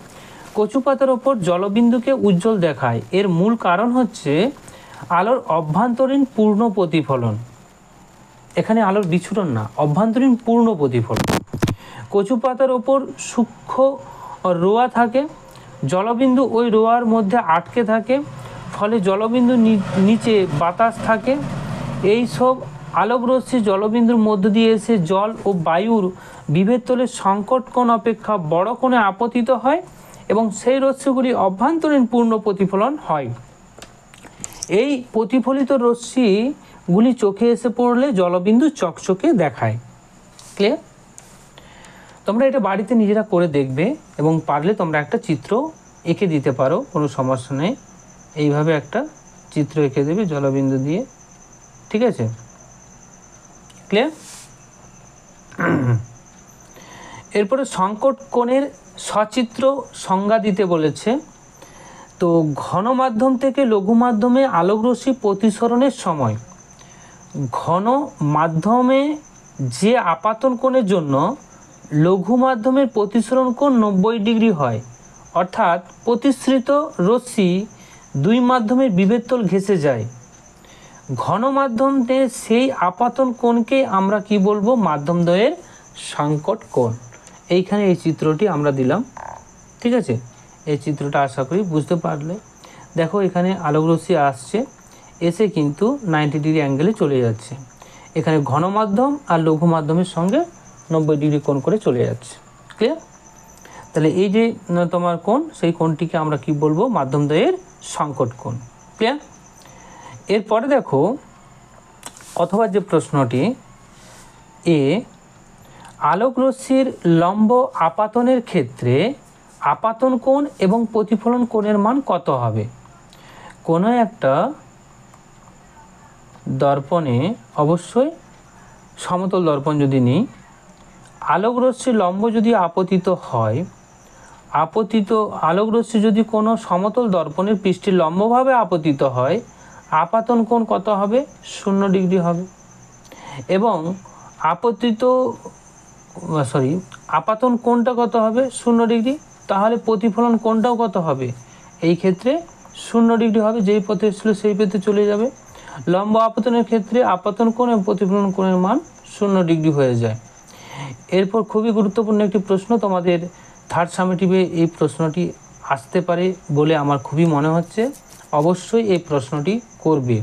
কচু পাতার ওপর জলবিন্দুকে উজ্জ্বল দেখায়, এর মূল কারণ হচ্ছে আলোর অভ্যন্তরীণ পূর্ণ প্রতিফলন। এখানে আলোর বিচ্ছুরণ না, অভ্যন্তরীণ পূর্ণ প্রতিফলন। কচু পাতার ওপর সূক্ষ্ম রোয়া থাকে, জলবিন্দু ওই রোয়ার মধ্যে আটকে থাকে, ফলে জলবিন্দু নিচে বাতাস থাকে। এই সব আলোকরশ্মি জলবিন্দুর মধ্য দিয়ে এসে জল ও বায়ুর বিভেদ তলে সংকট কোণ অপেক্ষা বড় কোণে আপতিত হয় এবং সেই রশ্মিগুলি অভ্যন্তরীণ পূর্ণ প্রতিফলন হয়। এই প্রতিফলিত রশ্মিগুলি চোখে এসে পড়লে জলবিন্দু চকচকে দেখায়। ক্লিয়ার? তোমরা এটা বাড়িতে নিজেরা করে দেখবে এবং পারলে তোমরা একটা চিত্র এঁকে দিতে পারো, কোনো সমস্যা নেই। এইভাবে একটা চিত্র এঁকে দেবে জলবিন্দু দিয়ে। ঠিক আছে, ক্লিয়ার? এরপরে সংকট কোণের সচিত্র সংজ্ঞা দিতে বলেছে। তো ঘন মাধ্যম থেকে লঘু মাধ্যমে আলোকরশ্মি প্রতিসরণের সময় ঘন মাধ্যমে যে আপাতন কোণের জন্য লঘু মাধ্যমের প্রতিসরণ কোণ 90 ডিগ্রি হয়, অর্থাৎ প্রতিসৃত রশ্মি দুই মাধ্যমের বিভেদতল ঘেঁষে যায়। ঘন মাধ্যমে সেই আপাতন কোণকে আমরা কি বলবো, মাধ্যমদ্বয়ের সংকট কোণ। এইখানে এই চিত্রটি আমরা দিলাম। ঠিক আছে, এই চিত্রটা আশা করি বুঝতে পারলে। দেখো এখানে আলোকরশ্মি আসছে, এসে কিন্তু 90 ডিগ্রি অ্যাঙ্গেলে চলে যাচ্ছে। এখানে ঘন মাধ্যম আর লঘু মাধ্যমের সঙ্গে 90 ডিগ্রি কোণ করে চলে যাচ্ছে। ক্লিয়ার? তাহলে এই যে তোমার কোণ, সেই কোণটিকে আমরা কি বলবো, মাধ্যমদ্বয়ের সংকট কোণ। ক্লিয়ার? এরপরে দেখো অথবা যে প্রশ্নটি, আলোকরশ্মির লম্ব আপাতনের ক্ষেত্রে আপাতন কোণ এবং প্রতিফলন কোণের মান কত হবে? কোনো একটা দর্পণে, অবশ্যই সমতল দর্পণ যদি নিই, আলোকরশ্মি লম্ব যদি আপতিত হয়, আলোকরশ্মি যদি কোনো সমতল দর্পণের পৃষ্ঠে লম্বভাবে আপতিত হয়, আপাতন কোণ কত হবে? 0 ডিগ্রি হবে। এবং আপাতন কোণটা কত হবে? 0 ডিগ্রি। তাহলে প্রতিফলন কোণটাও কত হবে? এই ক্ষেত্রে 0 ডিগ্রি হবে, যেই পথে ছিল সেই পথে চলে যাবে। লম্ব আপতনের ক্ষেত্রে আপাতন কোণ এবং প্রতিফলন কোণের মান 0 ডিগ্রি হয়ে যায়। এরপর খুবই গুরুত্বপূর্ণ একটি প্রশ্ন, তোমাদের থার্ড সামেটিভে এই প্রশ্নটি আসতে পারে বলে আমার খুবই মনে হচ্ছে। অবশ্যই এই প্রশ্নটি করবে।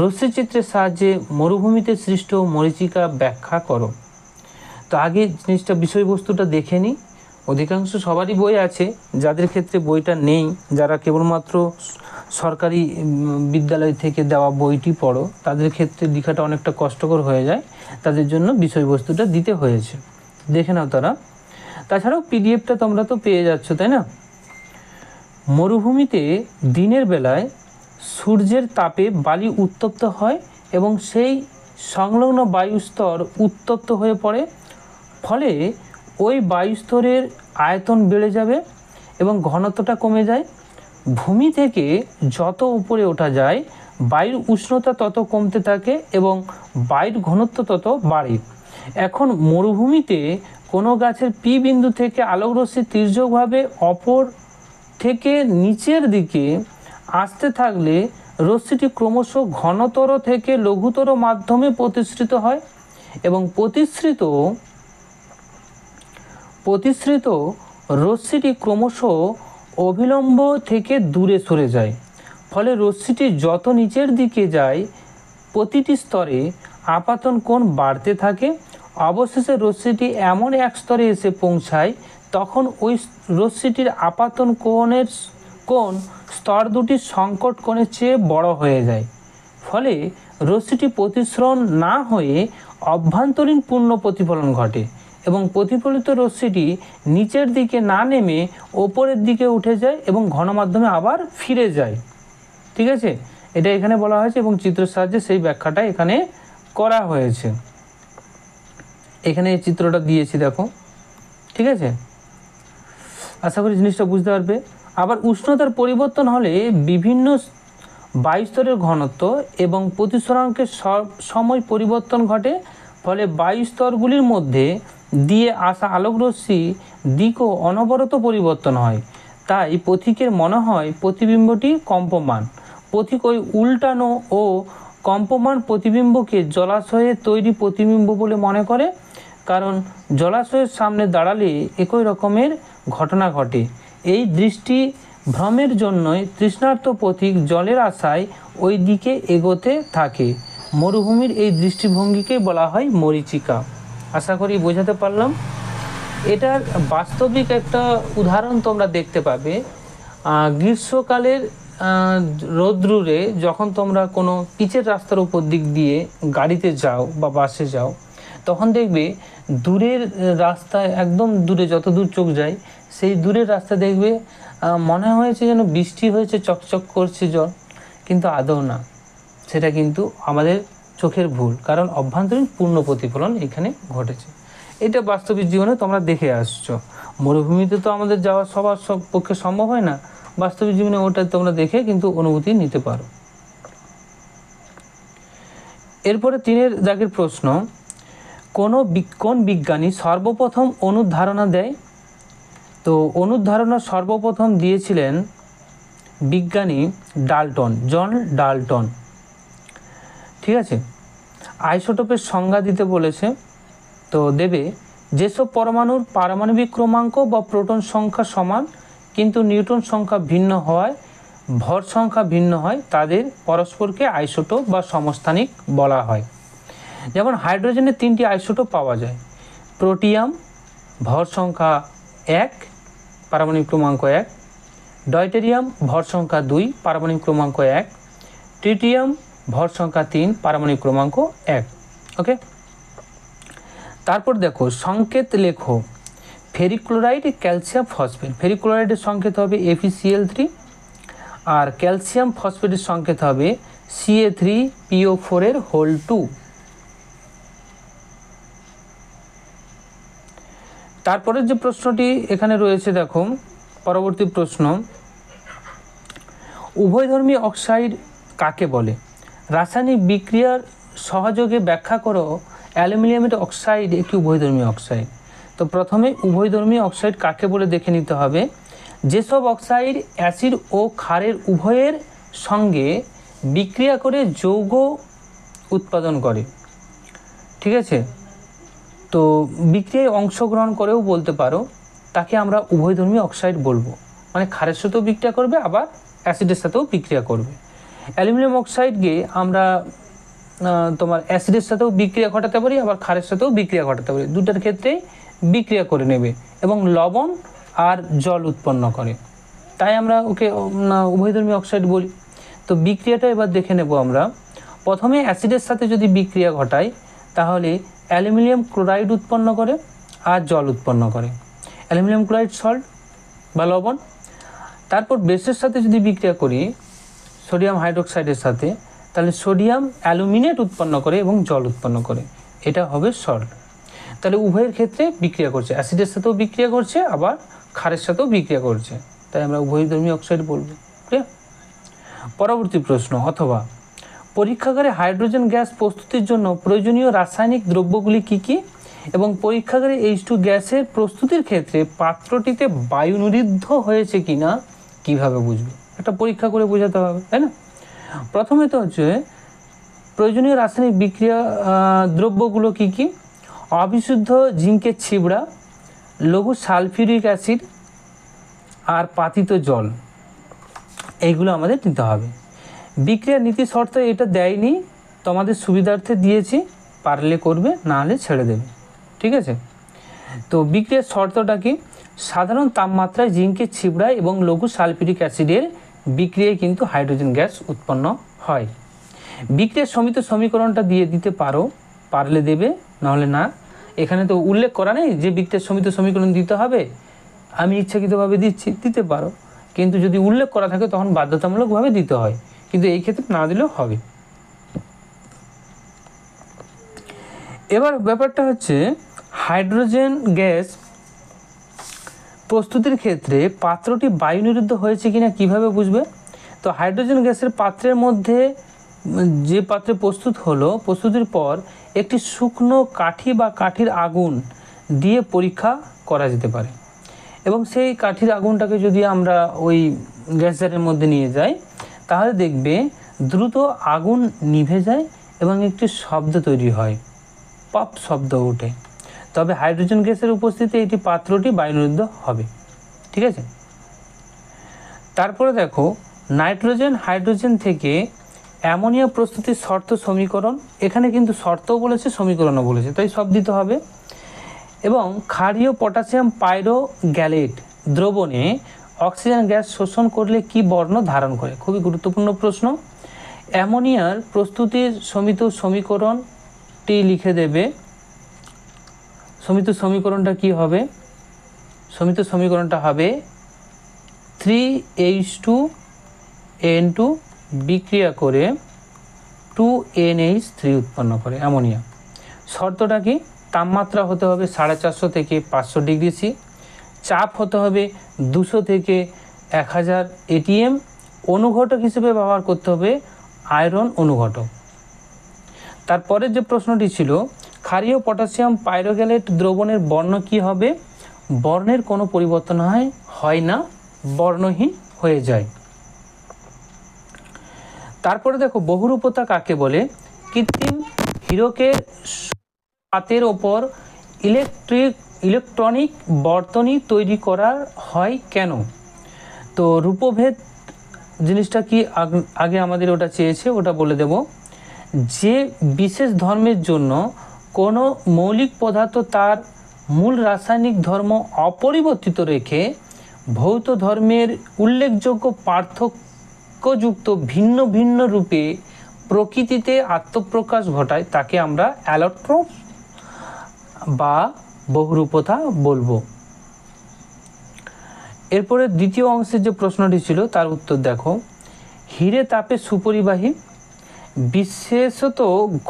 রশ্মিচিত্রের সাহায্যে মরুভূমিতে সৃষ্ট মরীচিকা ব্যাখ্যা করো। তো আগে জিনিসটা, বিষয়বস্তুটা দেখে নিই। অধিকাংশ সবারই বই আছে, যাদের ক্ষেত্রে বইটা নেই, যারা কেবলমাত্র সরকারি বিদ্যালয় থেকে দেওয়া বইটি পড়ো, তাদের ক্ষেত্রে লেখাটা অনেকটা কষ্টকর হয়ে যায়, তাদের জন্য বিষয়বস্তুটা দিতে হয়েছে। দেখে নাও তারা। তাছাড়াও পিডিএফটা তোমরা তো পেয়ে যাচ্ছ, তাই না? মরুভূমিতে দিনের বেলায় সূর্যের তাপে বালি উত্তপ্ত হয় এবং সেই সংলগ্ন বায়ুস্তর উত্তপ্ত হয়ে পড়ে, ফলে ওই বায়ুস্তরের আয়তন বেড়ে যাবে এবং ঘনত্বটা কমে যায়। ভূমি থেকে যত উপরে ওঠা যায়, বায়ুর উষ্ণতা তত কমতে থাকে এবং বায়ুর ঘনত্ব তত বাড়ে। এখন মরুভূমিতে কোনো গাছের পি বিন্দু থেকে আলোকরশ্মি তির্যকভাবে অপর থেকে নিচের দিকে আসতে থাকলে রশ্মিটি ক্রমশ ঘনতর থেকে লঘুতর মাধ্যমে প্রতিসৃত হয় এবং প্রতিসৃত রশ্মিটি ক্রমশ অভিলম্ব থেকে দূরে সরে যায়। ফলে রশ্মিটি যত নিচের দিকে যায়, প্রতিটি স্তরে আপাতন কোণ বাড়তে থাকে। অবশেষে রশ্মিটি এমন এক স্তরে এসে পৌঁছায় তখন ওই রশ্মিটির আপাতন কোণ স্তর দুটির সংকট কোণের চেয়ে বড় হয়ে যায়, ফলে রশ্মিটি প্রতিসরণ না হয়ে অভ্যন্তরীণ পূর্ণ প্রতিফলন ঘটে এবং প্রতিফলিত রশ্মিটি নিচের দিকে না নেমে ওপরের দিকে উঠে যায় এবং ঘন মাধ্যমে আবার ফিরে যায়। ঠিক আছে, এটা এখানে বলা হয়েছে এবং চিত্রের সাহায্যে সেই ব্যাখ্যাটা এখানে করা হয়েছে। এখানে এই চিত্রটা দিয়েছি দেখো। ঠিক আছে, আশা করি জিনিসটা বুঝতে পারবে। আবার উষ্ণতার পরিবর্তন হলে বিভিন্ন বায়ুস্তরের ঘনত্ব এবং প্রতিসরণকে সব সময় পরিবর্তন ঘটে, ফলে বায়ুস্তরগুলির মধ্যে দিয়ে আসা আলোকরশ্মি দিকও অনবরত পরিবর্তন হয়। তাই পথিকের মনে হয় প্রতিবিম্বটি কম্পমান। পথিক ওই উল্টানো ও কম্পমান প্রতিবিম্বকে জলাশয়ে তৈরি প্রতিবিম্ব বলে মনে করে, কারণ জলাশয়ের সামনে দাঁড়ালে একই রকমের ঘটনা ঘটে। এই দৃষ্টি ভ্রমের জন্যই তৃষ্ণার্ত পথিক জলের আশায় ওই দিকে এগোতে থাকে। মরুভূমির এই দৃষ্টিভঙ্গিকে বলা হয় মরীচিকা। আশা করি বোঝাতে পারলাম। এটার বাস্তবিক একটা উদাহরণ তোমরা দেখতে পাবে। গ্রীষ্মকালের রৌদ্রে যখন তোমরা কোনো পিচের রাস্তার উপর দিক দিয়ে গাড়িতে যাও বা বাসে যাও, তখন দেখবে দূরের রাস্তায় একদম দূরে যত দূর চোখ যায় সেই দূরের রাস্তা দেখবে মনে হয়েছে যেন বৃষ্টি হয়েছে, চকচক করছে জল, কিন্তু আদৌ না। সেটা কিন্তু আমাদের চোখের ভুল, কারণ অভ্যন্তরীণ পূর্ণ প্রতিফলন এখানে ঘটেছে। এটা বাস্তবিক জীবনে তোমরা দেখে আসছো। মরুভূমিতে তো আমাদের যাওয়া সবার পক্ষে সম্ভব হয় না, বাস্তবিক জীবনে ওটা তোমরা দেখে কিন্তু অনুভূতি নিতে পারো। এরপরে 3 দাগের প্রশ্ন, কোন বিজ্ঞানী সর্বপ্রথম অণুর ধারণা দেয়? তো অণুর ধারণা সর্বপ্রথম দিয়েছিলেন বিজ্ঞানী ডাল্টন, জন ডাল্টন। ঠিক আছে, আইসোটোপের সংজ্ঞা দিতে বলেছে। তো দেবে, যেসব পরমাণুর পারমাণবিক ক্রমাঙ্ক বা প্রোটন সংখ্যা সমান কিন্তু নিউট্রন সংখ্যা ভিন্ন হওয়ায় ভর সংখ্যা ভিন্ন হয় তাদের পরস্পরকে আইসোটোপ বা সমস্থানিক বলা হয়। যেমন হাইড্রোজেনের 3টি আইসোটোপ পাওয়া যায়। প্রোটিয়াম ভর সংখ্যা 1, পারমাণবিক ক্রমাঙ্ক 1, ডয়টেরিয়াম ভর সংখ্যা 2, পারমাণবিক ক্রমাঙ্ক 1, ট্রিটিয়াম ভর সংখ্যা 3, পারমাণবিক ক্রমাঙ্ক 1। ওকে, তারপর দেখো সংকেত লেখো। Ferric chloride, calcium phosphate. Ferric ক্লোরাইডের সংকেত হবে FeCl3 আর ক্যালসিয়াম ফসফেটের সংকেত হবে Ca3PO4 তারপরের যে প্রশ্নটি এখানে রয়েছে দেখো, পরবর্তী প্রশ্ন, উভয়ধর্মী অক্সাইড কাকে বলে? রাসায়নিক বিক্রিয়ার সহযোগে ব্যাখ্যা করো অ্যালুমিনিয়ামের অক্সাইড একটি উভয়ধর্মী অক্সাইড। তো প্রথমে উভয়ধর্মী অক্সাইড কাকে বলে দেখে নিতে হবে। যেসব অক্সাইড অ্যাসিড ও ক্ষারের উভয়ের সঙ্গে বিক্রিয়া করে যৌগ উৎপাদন করে। ঠিক আছে, তো বিক্রিয়ায় অংশগ্রহণ করেও বলতে পারো, তাকে আমরা উভয়ধর্মী অক্সাইড বলবো। মানে ক্ষারের সাথেও বিক্রিয়া করবে, আবার অ্যাসিডের সাথেও বিক্রিয়া করবে। অ্যালুমিনিয়াম অক্সাইডকে আমরা তোমার অ্যাসিডের সাথেও বিক্রিয়া ঘটাতে পারি, আবার ক্ষারের সাথেও বিক্রিয়া ঘটাতে পারি। দুটার ক্ষেত্রেই বিক্রিয়া করে নেবে এবং লবণ আর জল উৎপন্ন করে, তাই আমরা ওকে উভয়ধর্মী অক্সাইড বলি। তো বিক্রিয়াটা এবার দেখে নেব আমরা। প্রথমে অ্যাসিডের সাথে যদি বিক্রিয়া ঘটাই তাহলে অ্যালুমিনিয়াম ক্লোরাইড উৎপন্ন করে আর জল উৎপন্ন করে, অ্যালুমিনিয়াম ক্লোরাইড সল্ট বা লবণ। তারপর বেসের সাথে যদি বিক্রিয়া করি সোডিয়াম হাইড্রোক্সাইডের সাথে, তাহলে সোডিয়াম অ্যালুমিনেট উৎপন্ন করে এবং জল উৎপন্ন করে, এটা হবে সল্ট। তাহলে উভয়ের ক্ষেত্রে বিক্রিয়া করছে, অ্যাসিডের সাথেও বিক্রিয়া করছে আবার ক্ষারের সাথেও বিক্রিয়া করছে, তাই আমরা উভয়ধর্মী অক্সাইড বলবো। ঠিক, পরবর্তী প্রশ্ন, অথবা পরীক্ষাগারে হাইড্রোজেন গ্যাস প্রস্তুতির জন্য প্রয়োজনীয় রাসায়নিক দ্রব্যগুলি কী কী এবং পরীক্ষাগারে H2 গ্যাসের প্রস্তুতির ক্ষেত্রে পাত্রটিতে বায়ু নিরুদ্ধ হয়েছে কিনা কিভাবে বুঝবে? একটা পরীক্ষা করে বোঝাতে হবে, তাই না? প্রথমে তো হচ্ছে প্রয়োজনীয় রাসায়নিক বিক্রিয়া দ্রব্যগুলো কী কী? অবিশুদ্ধ জিঙ্কের ছিবড়া, লঘু সালফিউরিক অ্যাসিড আর পাতিত জল, এইগুলো আমাদের নিতে হবে। বিক্রিয়ার নীতি শর্ত এটা দেয়নি, তোমাদের সুবিধার্থে দিয়েছি, পারলে করবে, না হলে ছেড়ে দেবে। ঠিক আছে, তো বিক্রিয়ার শর্তটা কি? সাধারণ তাপমাত্রায় জিঙ্কের ছিবড়ায় এবং লঘু সালফিউরিক অ্যাসিডের বিক্রিয়ায় কিন্তু হাইড্রোজেন গ্যাস উৎপন্ন হয়। বিক্রিয়ার সমিত সমীকরণটা দিয়ে দিতে পারলে দেবে, নাহলে না। এখানে তো উল্লেখ করা নেই যে বিক্রিয়ার সমিত সমীকরণ দিতে হবে, আমি ইচ্ছাকৃতভাবে দিতে পারো, কিন্তু যদি উল্লেখ করা থাকে তখন বাধ্যতামূলকভাবে দিতে হয়, কিন্তু এই ক্ষেত্রে না দিলেও হবে। এবার ব্যাপারটা হচ্ছে হাইড্রোজেন গ্যাস প্রস্তুতির ক্ষেত্রে পাত্রটি বায়ু নিরুদ্ধ হয়েছে কিনা কিভাবে বুঝবে? তো হাইড্রোজেন গ্যাসের পাত্রের মধ্যে যে পাত্রে প্রস্তুত হলো, প্রস্তুতির পর একটি শুকনো কাঠি বা কাঠির আগুন দিয়ে পরীক্ষা করা যেতে পারে, এবং সেই কাঠির আগুনটাকে যদি আমরা ওই গ্যাস জারের মধ্যে নিয়ে যাই তাহলে দেখবে দ্রুত আগুন নিভে যায় এবং একটি শব্দ তৈরি হয়, পপ শব্দ ওঠে। তবে হাইড্রোজেন গ্যাসের উপস্থিতিতে এটি পাত্রটি বায়ুনিরুদ্ধ হবে। ঠিক আছে, তারপরে দেখো নাইট্রোজেন হাইড্রোজেন থেকে অ্যামোনিয়া প্রস্তুতির শর্ত সমীকরণ, এখানে কিন্তু শর্তও বলেছে সমীকরণও বলেছে, তাই সব দিতে হবে। এবং ক্ষারীয় পটাশিয়াম পাইরোগ্যালেট দ্রবণে অক্সিজেন গ্যাস শোষণ করলে কি বর্ণ ধারণ করে? খুবই গুরুত্বপূর্ণ প্রশ্ন। অ্যামোনিয়ার প্রস্তুতির সমিত সমীকরণটি লিখে দেবে। সমিত সমীকরণটা কি হবে? সমিত সমীকরণটা হবে 3H2N2 বিক্রিয়া করে 2NH3 উৎপন্ন করে অ্যামোনিয়া। শর্তটা কি? তাপমাত্রা হতে হবে 450 থেকে 500 ডিগ্রি সি, চাপ হতে হবে 200 থেকে 1000 ATM, অনুঘটক হিসেবে ব্যবহার করতে হবে আয়রন অনুঘটক। তারপরের যে প্রশ্নটি ছিল, ক্ষারীয় পটাশিয়াম পাইরোগ্যালেট দ্রবণের বর্ণ কি হবে? বর্ণের কোনো পরিবর্তন হয় না, বর্ণহীন হয়ে যায়। তারপরে দেখো বহুরূপতা কাকে বলে? কৃত্রিম হীরকের পাতের ওপর ইলেকট্রনিক বর্তনী তৈরি করা হয় কেন? তো রূপভেদ জিনিসটা কি আগে আমাদের ওটা চেয়েছে, ওটা বলে দেব। যে বিশেষ ধর্মের জন্য কোনো মৌলিক পদার্থ তার মূল রাসায়নিক ধর্ম অপরিবর্তিত রেখে ভৌত ধর্মের উল্লেখযোগ্য পার্থক্যযুক্ত ভিন্ন ভিন্ন রূপে প্রকৃতিতে আত্মপ্রকাশ ঘটায় তাকে আমরা অ্যালোট্রপ বা বহুরূপতা বলবো। এরপরে দ্বিতীয় অংশের যে প্রশ্নটি ছিল তার উত্তর দেখো। হিরে তাপে সুপরিবাহী, বিশেষত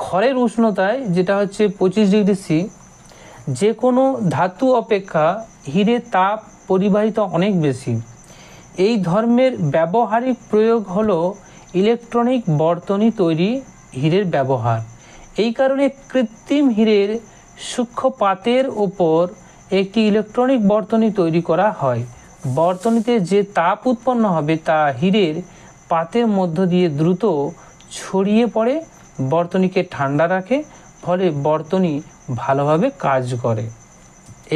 ঘরের উষ্ণতায় যেটা হচ্ছে 25 ডিগ্রি সি, যে কোনো ধাতু অপেক্ষা হিরে তাপ পরিবাহিতা অনেক বেশি। এই ধর্মের ব্যবহারিক প্রয়োগ হলো ইলেকট্রনিক বর্তনী তৈরি হীরের ব্যবহার। এই কারণে কৃত্রিম হীরের সূক্ষ্ম পাতের ওপর একটি ইলেকট্রনিক বর্তনী তৈরি করা হয়। বর্তনীতে যে তাপ উৎপন্ন হবে তা হীরের পাতের মধ্য দিয়ে দ্রুত ছড়িয়ে পড়ে, বর্তনীকে ঠান্ডা রাখে, ফলে বর্তনী ভালোভাবে কাজ করে।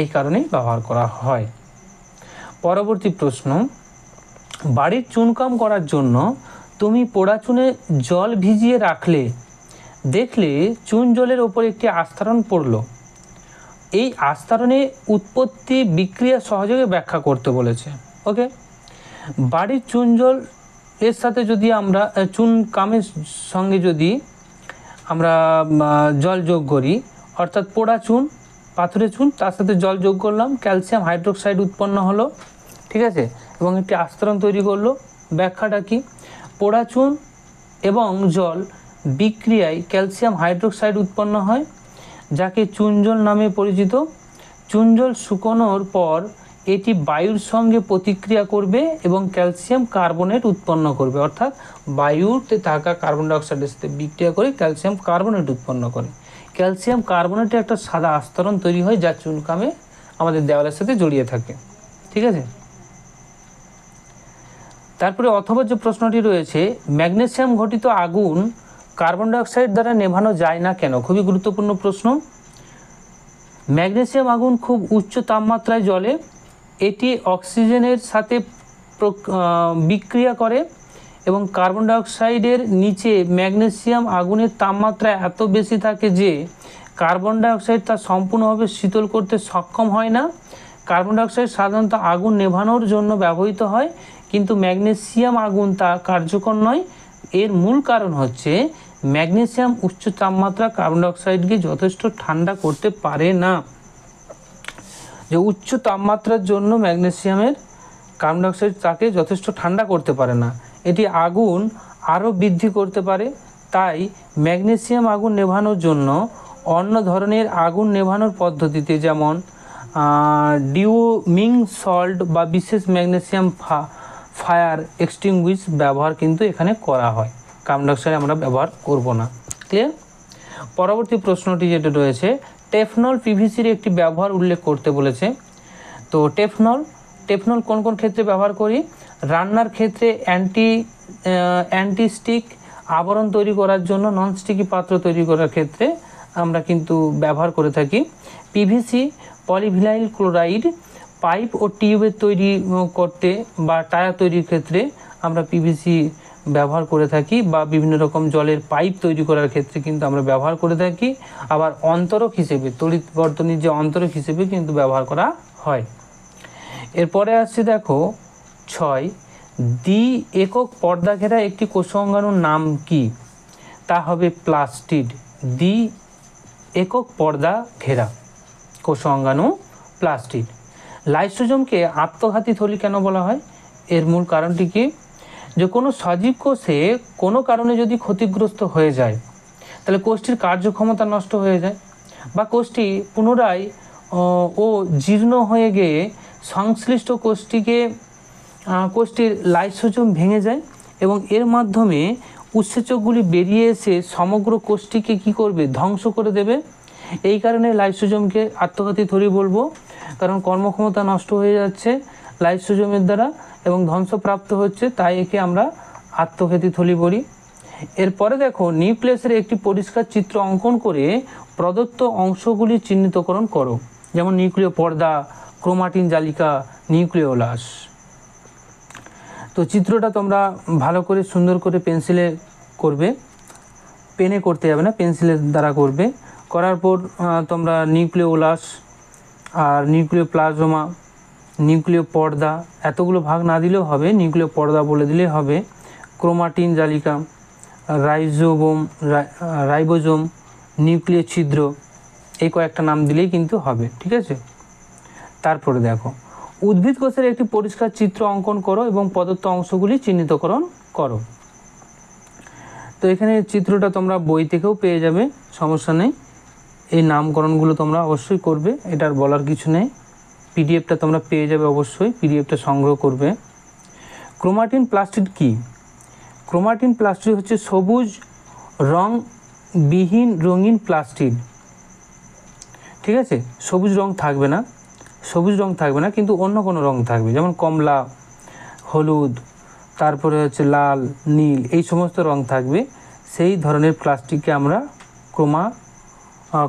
এই কারণেই ব্যবহার করা হয়। পরবর্তী প্রশ্ন, বাড়ির চুনকাম করার জন্য তুমি পোড়া চুনে জল ভিজিয়ে রাখলে, দেখলে চুন জলের ওপর একটি আস্তরণ পড়লো। এই আস্তরণে উৎপত্তি বিক্রিয়া সহযোগে ব্যাখ্যা করতে বলেছে। ওকে, বাড়ির চুন জল এর সাথে যদি আমরা চুন কামের সঙ্গে যদি আমরা জল যোগ করি, অর্থাৎ পোড়া চুন, পাথরের চুন, তার সাথে জল যোগ করলাম, ক্যালসিয়াম হাইড্রোক্সাইড উৎপন্ন হলো। ঠিক আছে, এবং একটি আস্তরণ তৈরি করলো। ব্যাখ্যাটা কি? পোড়া চুন এবং জল বিক্রিয়ায় ক্যালসিয়াম হাইড্রোক্সাইড উৎপন্ন হয়, যাকে চুনজল নামে পরিচিত। চুনজল শুকোনোর পর এটি বায়ুর সঙ্গে প্রতিক্রিয়া করবে এবং ক্যালসিয়াম কার্বনেট উৎপন্ন করবে, অর্থাৎ বায়ুতে থাকা কার্বন ডাইঅক্সাইডের সাথে বিক্রিয়া করে ক্যালসিয়াম কার্বনেট উৎপন্ন করে। ক্যালসিয়াম কার্বনেটে একটা সাদা আস্তরণ তৈরি হয় যা চুনকামে আমাদের দেওয়ালের সাথে জড়িয়ে থাকে। ঠিক আছে, তারপরে অথবা যে প্রশ্নটি রয়েছে, ম্যাগনেসিয়াম ঘটিত আগুন কার্বন ডাইঅক্সাইড দ্বারা নেভানো যায় না কেন? খুবই গুরুত্বপূর্ণ প্রশ্ন। ম্যাগনেসিয়াম আগুন খুব উচ্চ তাপমাত্রায় জ্বলে, এটি অক্সিজেনের সাথে বিক্রিয়া করে এবং কার্বন ডাইঅক্সাইডের নিচে ম্যাগনেসিয়াম আগুনের তাপমাত্রা এত বেশি থাকে যে কার্বন ডাইঅক্সাইড তা সম্পূর্ণভাবে শীতল করতে সক্ষম হয় না। কার্বন ডাইঅক্সাইড সাধারণত আগুন নেভানোর জন্য ব্যবহৃত হয়, কিন্তু ম্যাগনেসিয়াম আগুন তা কার্যকর নয়। এর মূল কারণ হচ্ছে ম্যাগনেসিয়াম উচ্চ তাপমাত্রা কার্বন ডাইঅক্সাইডকে যথেষ্ট ঠান্ডা করতে পারে না। যে উচ্চ তাপমাত্রার জন্য ম্যাগনেসিয়ামের কার্বন ডাইঅক্সাইড তাকে যথেষ্ট ঠান্ডা করতে পারে না, এটি আগুন আরও বৃদ্ধি করতে পারে। তাই ম্যাগনেসিয়াম আগুন নেভানোর জন্য অন্য ধরনের আগুন নেভানোর পদ্ধতিতে, যেমন ডিউমিং সল্ট বা বিশেষ ম্যাগনেসিয়াম ফায়ার এক্সটিংগুইশ ব্যবহার কিন্তু এখানে করা হয়। কার্বন ডাইঅক্সাইড আমরা ব্যবহার করব না। ক্লিয়ার? পরবর্তী প্রশ্নটি যেটা রয়েছে, টেফনল পিভিসির একটি ব্যবহার উল্লেখ করতে বলেছে। তো টেফনল কোন কোন ক্ষেত্রে ব্যবহার করি? রান্নার ক্ষেত্রে অ্যান্টিস্টিক আবরণ তৈরি করার জন্য, ননস্টিকি পাত্র তৈরি করার ক্ষেত্রে আমরা কিন্তু ব্যবহার করে থাকি। পিভিসি পলিভিনাইল ক্লোরাইড পাইপ ও টিউবের তৈরি করতে বা টায়ার তৈরির ক্ষেত্রে আমরা পিভিসি ব্যবহার করে থাকি, বা বিভিন্ন রকম জলের পাইপ তৈরি করার ক্ষেত্রে কিন্তু আমরা ব্যবহার করে থাকি। আবার অন্তরক হিসেবে, তড়িৎ বর্তনীর যে অন্তরক হিসেবে কিন্তু ব্যবহার করা হয়। এরপরে আসছে দেখো 6, দ্বি একক পর্দা ঘেরা একটি কোষাঙ্গাণুর নাম কি? তা হবে প্লাস্টিড। দ্বি একক পর্দা ঘেরা কোষাঙ্গাণু প্লাস্টিড। লাইসোজোমকে আত্মঘাতী থলি কেন বলা হয়? এর মূল কারণটি কি? যে কোনো সজীব কোষে কোনো কারণে যদি ক্ষতিগ্রস্ত হয়ে যায়, তাহলে কোষটির কার্যক্ষমতা নষ্ট হয়ে যায়, বা কোষটি পুনরায় জীর্ণ হয়ে গিয়ে সংশ্লিষ্ট কোষটির লাইসোজোম ভেঙে যায়, এবং এর মাধ্যমে উৎসেচকগুলি বেরিয়ে এসে সমগ্র কোষটিকে কী করবে? ধ্বংস করে দেবে। এই কারণে লাইসোজোমকে আত্মঘাতী থলি বলবো, কারণ কর্মক্ষমতা নষ্ট হয়ে যাচ্ছে লাইসোজোমের দ্বারা এবং ধ্বংসপ্রাপ্ত হচ্ছে, তাই একে আমরা আত্মঘাতী থলি বলি। এরপরে দেখো, নিউক্লিয়াসের একটি পরিষ্কার চিত্র অঙ্কন করে প্রদত্ত অংশগুলি চিহ্নিতকরণ করো। যেমন নিউক্লিয় পর্দা, ক্রোমাটিন জালিকা, নিউক্লিওলাস। তো চিত্রটা তোমরা ভালো করে সুন্দর করে পেন্সিলে করবে, পেনে করতে যাবে না, পেন্সিলের দ্বারা করবে। করার পর তোমরা নিউক্লিওলাস আর নিউক্লিওপ্লাজমা, নিউক্লিয় পর্দা, এতগুলো ভাগ না দিলেও হবে, নিউক্লিয় পর্দা বলে দিলেই হবে। ক্রোমাটিন জালিকা, রাইবোজোম, নিউক্লিয় ছিদ্র, এই কয়েকটা নাম দিলেই কিন্তু হবে। ঠিক আছে? তারপরে দেখো, উদ্ভিদ কোষের একটি পরিষ্কার চিত্র অঙ্কন করো এবং প্রদত্ত অংশগুলি চিহ্নিতকরণ করো। তো এখানে চিত্রটা তোমরা বই থেকেও পেয়ে যাবে, সমস্যা নেই। এই নামকরণগুলো তোমরা অবশ্যই করবে, এটার বলার কিছু নেই। পিডিএফটা তোমরা পেয়ে যাবে অবশ্যই, পিডিএফটা সংগ্রহ করবে। ক্রোমাটিন প্লাস্টিড কি? ক্রোমাটিন প্লাস্টিড হচ্ছে সবুজ রংবিহীন রঙিন প্লাস্টিড। ঠিক আছে? সবুজ রং থাকবে না, কিন্তু অন্য কোনো রং থাকবে, যেমন কমলা, হলুদ, তারপরে হচ্ছে লাল, নীল, এই সমস্ত রং থাকবে। সেই ধরনের প্লাস্টিককে আমরা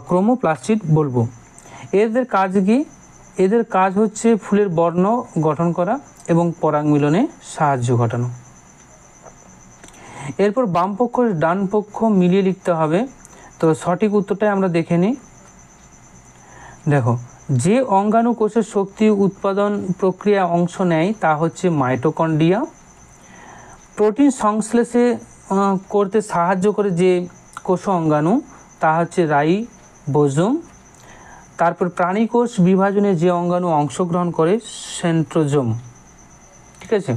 ক্রোমোপ্লাস্টিড বলবো। এদের কাজ কি? এদের কাজ হচ্ছে ফুলের বর্ণ গঠন করা এবং পরাগমিলনে সাহায্য ঘটানো। এরপর বাম পক্ষ ডান পক্ষ মিলিয়ে লিখতে হবে। তো সঠিক উত্তরটাই আমরা দেখে নিই। দেখো, যে অঙ্গাণু কোষের শক্তি উৎপাদন প্রক্রিয়া অংশ নেয় তা হচ্ছে মাইটোকন্ড্রিয়া। প্রোটিন সংশ্লেষে করতে সাহায্য করে যে কোষ অঙ্গাণু তা হচ্ছে রাইবোজোম। তারপর প্রাণীকোষ বিভাজনে যে অঙ্গাণু অংশগ্রহণ করে সেন্ট্রোজোম। ঠিক আছে?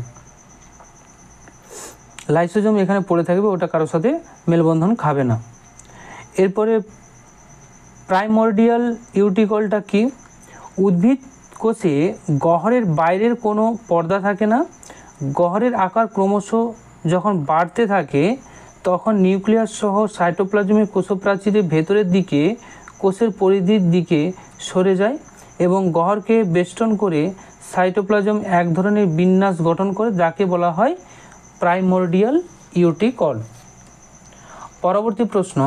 লাইসোজোম এখানে পড়ে থাকবে, ওটা কারোর সাথে মেলবন্ধন খাবে না। এরপরে প্রাইমর্ডিয়াল ইউটিকলটা কি? উদ্ভিদ কোষে গহ্বরের বাইরের কোনো পর্দা থাকে না। গহ্বরের আকার ক্রমশ যখন বাড়তে থাকে তখন নিউক্লিয়াস সহ সাইটোপ্লাজমের কোষপ্রাচীরের ভেতরের দিকে কোষের পরিধির দিকে সরে যায় এবং গহ্বরকে বেষ্টন করে সাইটোপ্লাজম এক ধরনের বিন্যাস গঠন করে, যাকে বলা হয় প্রাইমর্ডিয়াল ইউটিকল। পরবর্তী প্রশ্ন,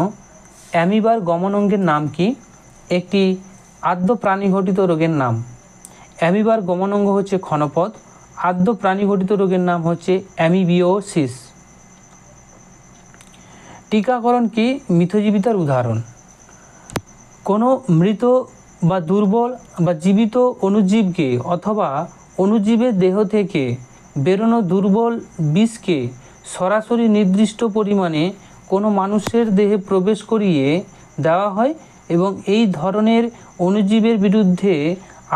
অ্যামিবার গমনাঙ্গের নাম কি? একটি আদ্য প্রাণীঘটিত রোগের নাম। অ্যামিবার গমনাঙ্গ হচ্ছে ক্ষণপথ। আদ্য প্রাণীঘটিত রোগের নাম হচ্ছে অ্যামিবিওসিস। টিকাকরণ কি? মিথজীবিতার উদাহরণ। কোনো মৃত বা দুর্বল বা জীবিত অণুজীবকে অথবা অণুজীবের দেহ থেকে বেরোনো দুর্বল বিষকে সরাসরি নির্দিষ্ট পরিমাণে কোনো মানুষের দেহে প্রবেশ করিয়ে দেওয়া হয় এবং এই ধরনের অণুজীবের বিরুদ্ধে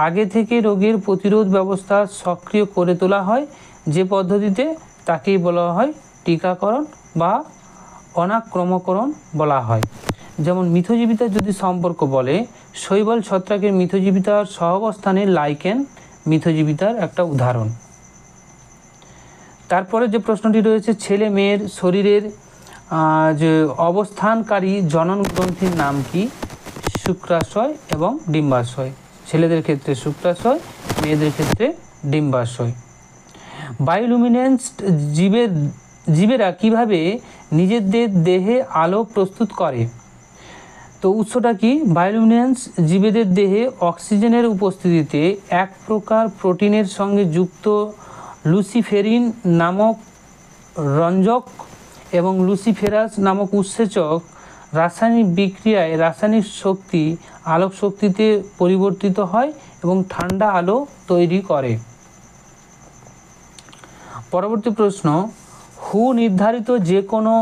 আগে থেকে রোগের প্রতিরোধ ব্যবস্থা সক্রিয় করে তোলা হয়, যে পদ্ধতিতে তাকেই বলা হয় টিকাকরণ বা অনাক্রমকরণ বলা হয়। যেমন মিথজীবিতার যদি সম্পর্ক বলে, শৈবাল ছত্রাকের মিথজীবিতার সহাবস্থানে লাইকেন মিথজীবিতার একটা উদাহরণ। তারপরে যে প্রশ্নটি রয়েছে, ছেলে মেয়ের শরীরের যে অবস্থানকারী জনন গ্রন্থির নাম কি? শুক্রাশয় এবং ডিম্বাশয়। ছেলেদের ক্ষেত্রে শুক্রাশয়, মেয়েদের ক্ষেত্রে ডিম্বাশয়। বায়োলুমিনেন্সড জীবেরা কিভাবে নিজেদের দেহে আলো প্রস্তুত করে? তো উৎসটা কি? বায়োলুমিনেন্স জীবেদের দেহে অক্সিজেনের উপস্থিতিতে এক প্রকার প্রোটিনের সঙ্গে যুক্ত লুসিফেরিন নামক রঞ্জক এবং লুসিফেরাস নামক উৎসেচক রাসায়নিক বিক্রিয়ায় রাসায়নিক শক্তি আলোক শক্তিতে পরিবর্তিত হয় এবং ঠান্ডা আলো তৈরি করে। পরবর্তী প্রশ্ন, হু নির্ধারিত যে কোনো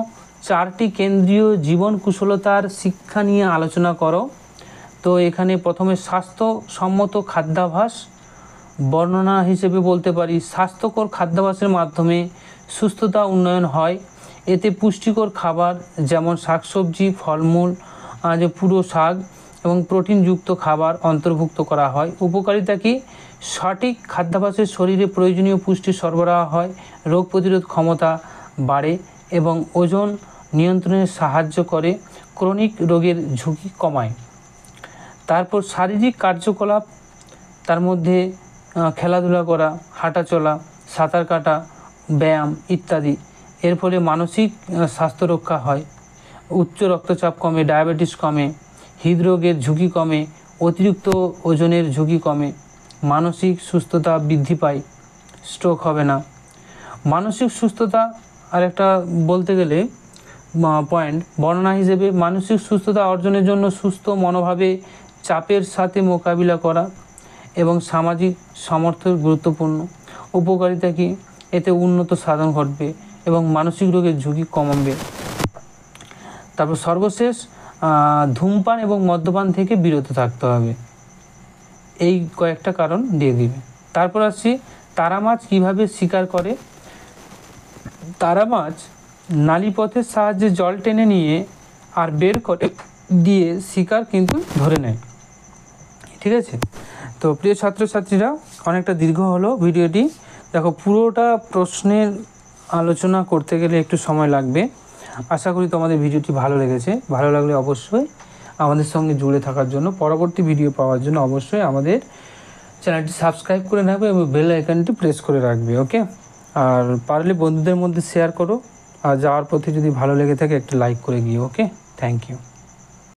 4টি কেন্দ্রীয় জীবন কুশলতার শিক্ষা নিয়ে আলোচনা করো। তো এখানে প্রথমে স্বাস্থ্যসম্মত খাদ্যাভ্যাস বর্ণনা হিসেবে বলতে পারি, স্বাস্থ্যকর খাদ্যাভ্যাসের মাধ্যমে সুস্থতা উন্নয়ন হয়। এতে পুষ্টিকর খাবার যেমন শাকসবজি, ফলমূল, যে পুরো শাক এবং প্রোটিনযুক্ত খাবার অন্তর্ভুক্ত করা হয়। উপকারিতা কি? সঠিক খাদ্যাভ্যাসের শরীরে প্রয়োজনীয় পুষ্টি সরবরাহ হয়, রোগ প্রতিরোধ ক্ষমতা বাড়ে এবং ওজন নিয়ন্ত্রণে সাহায্য করে, ক্রনিক রোগের ঝুঁকি কমায়। তারপর শারীরিক কার্যকলাপ, তার মধ্যে খেলাধুলা করা, হাঁটা চলা, সাঁতার কাটা, ব্যায়াম ইত্যাদি। এর ফলে মানসিক স্বাস্থ্য রক্ষা হয়, উচ্চ রক্তচাপ কমে, ডায়াবেটিস কমে, হৃদরোগের ঝুঁকি কমে, অতিরিক্ত ওজনের ঝুঁকি কমে, মানসিক সুস্থতা বৃদ্ধি পায়, স্ট্রোক হবে না। মানসিক সুস্থতা আর একটা বলতে গেলে পয়েন্ট বর্ণনা হিসেবে, মানসিক সুস্থতা অর্জনের জন্য সুস্থ মনোভাবে চাপের সাথে মোকাবিলা করা এবং সামাজিক সামর্থ্য গুরুত্বপূর্ণ। উপকারিতা কি? এতে উন্নত সাধন ঘটবে এবং মানসিক রোগের ঝুঁকি কমাবে। তারপর সর্বশেষ, ধূমপান এবং মদ্যপান থেকে বিরত থাকতে হবে। এই কয়েকটা কারণ দিয়ে দিবে। তারপর আসছি, তারা মাছ কীভাবে শিকার করে? তারা মাছ নালীপথের সাহায্যে জল টেনে নিয়ে আর বের করে দিয়ে শিকার কিন্তু ধরে নেয়। ঠিক আছে? তো প্রিয় ছাত্রছাত্রীরা, অনেকটা দীর্ঘ হলো ভিডিওটি। দেখো, পুরোটা প্রশ্নের আলোচনা করতে গেলে একটু সময় লাগবে। আশা করি তোমাদের ভিডিওটি ভালো লেগেছে। ভালো লাগলে অবশ্যই আমাদের সঙ্গে জুড়ে থাকার জন্য, পরবর্তী ভিডিও পাওয়ার জন্য অবশ্যই আমাদের চ্যানেলটি সাবস্ক্রাইব করে রাখবে এবং বেল আইকনটি প্রেস করে রাখবে। ওকে? আর পারলে বন্ধুদের মধ্যে শেয়ার করো, আর যাওয়ার পথে যদি ভালো লেগে থাকে একটা লাইক করে গিয়ে। ওকে? Thank you.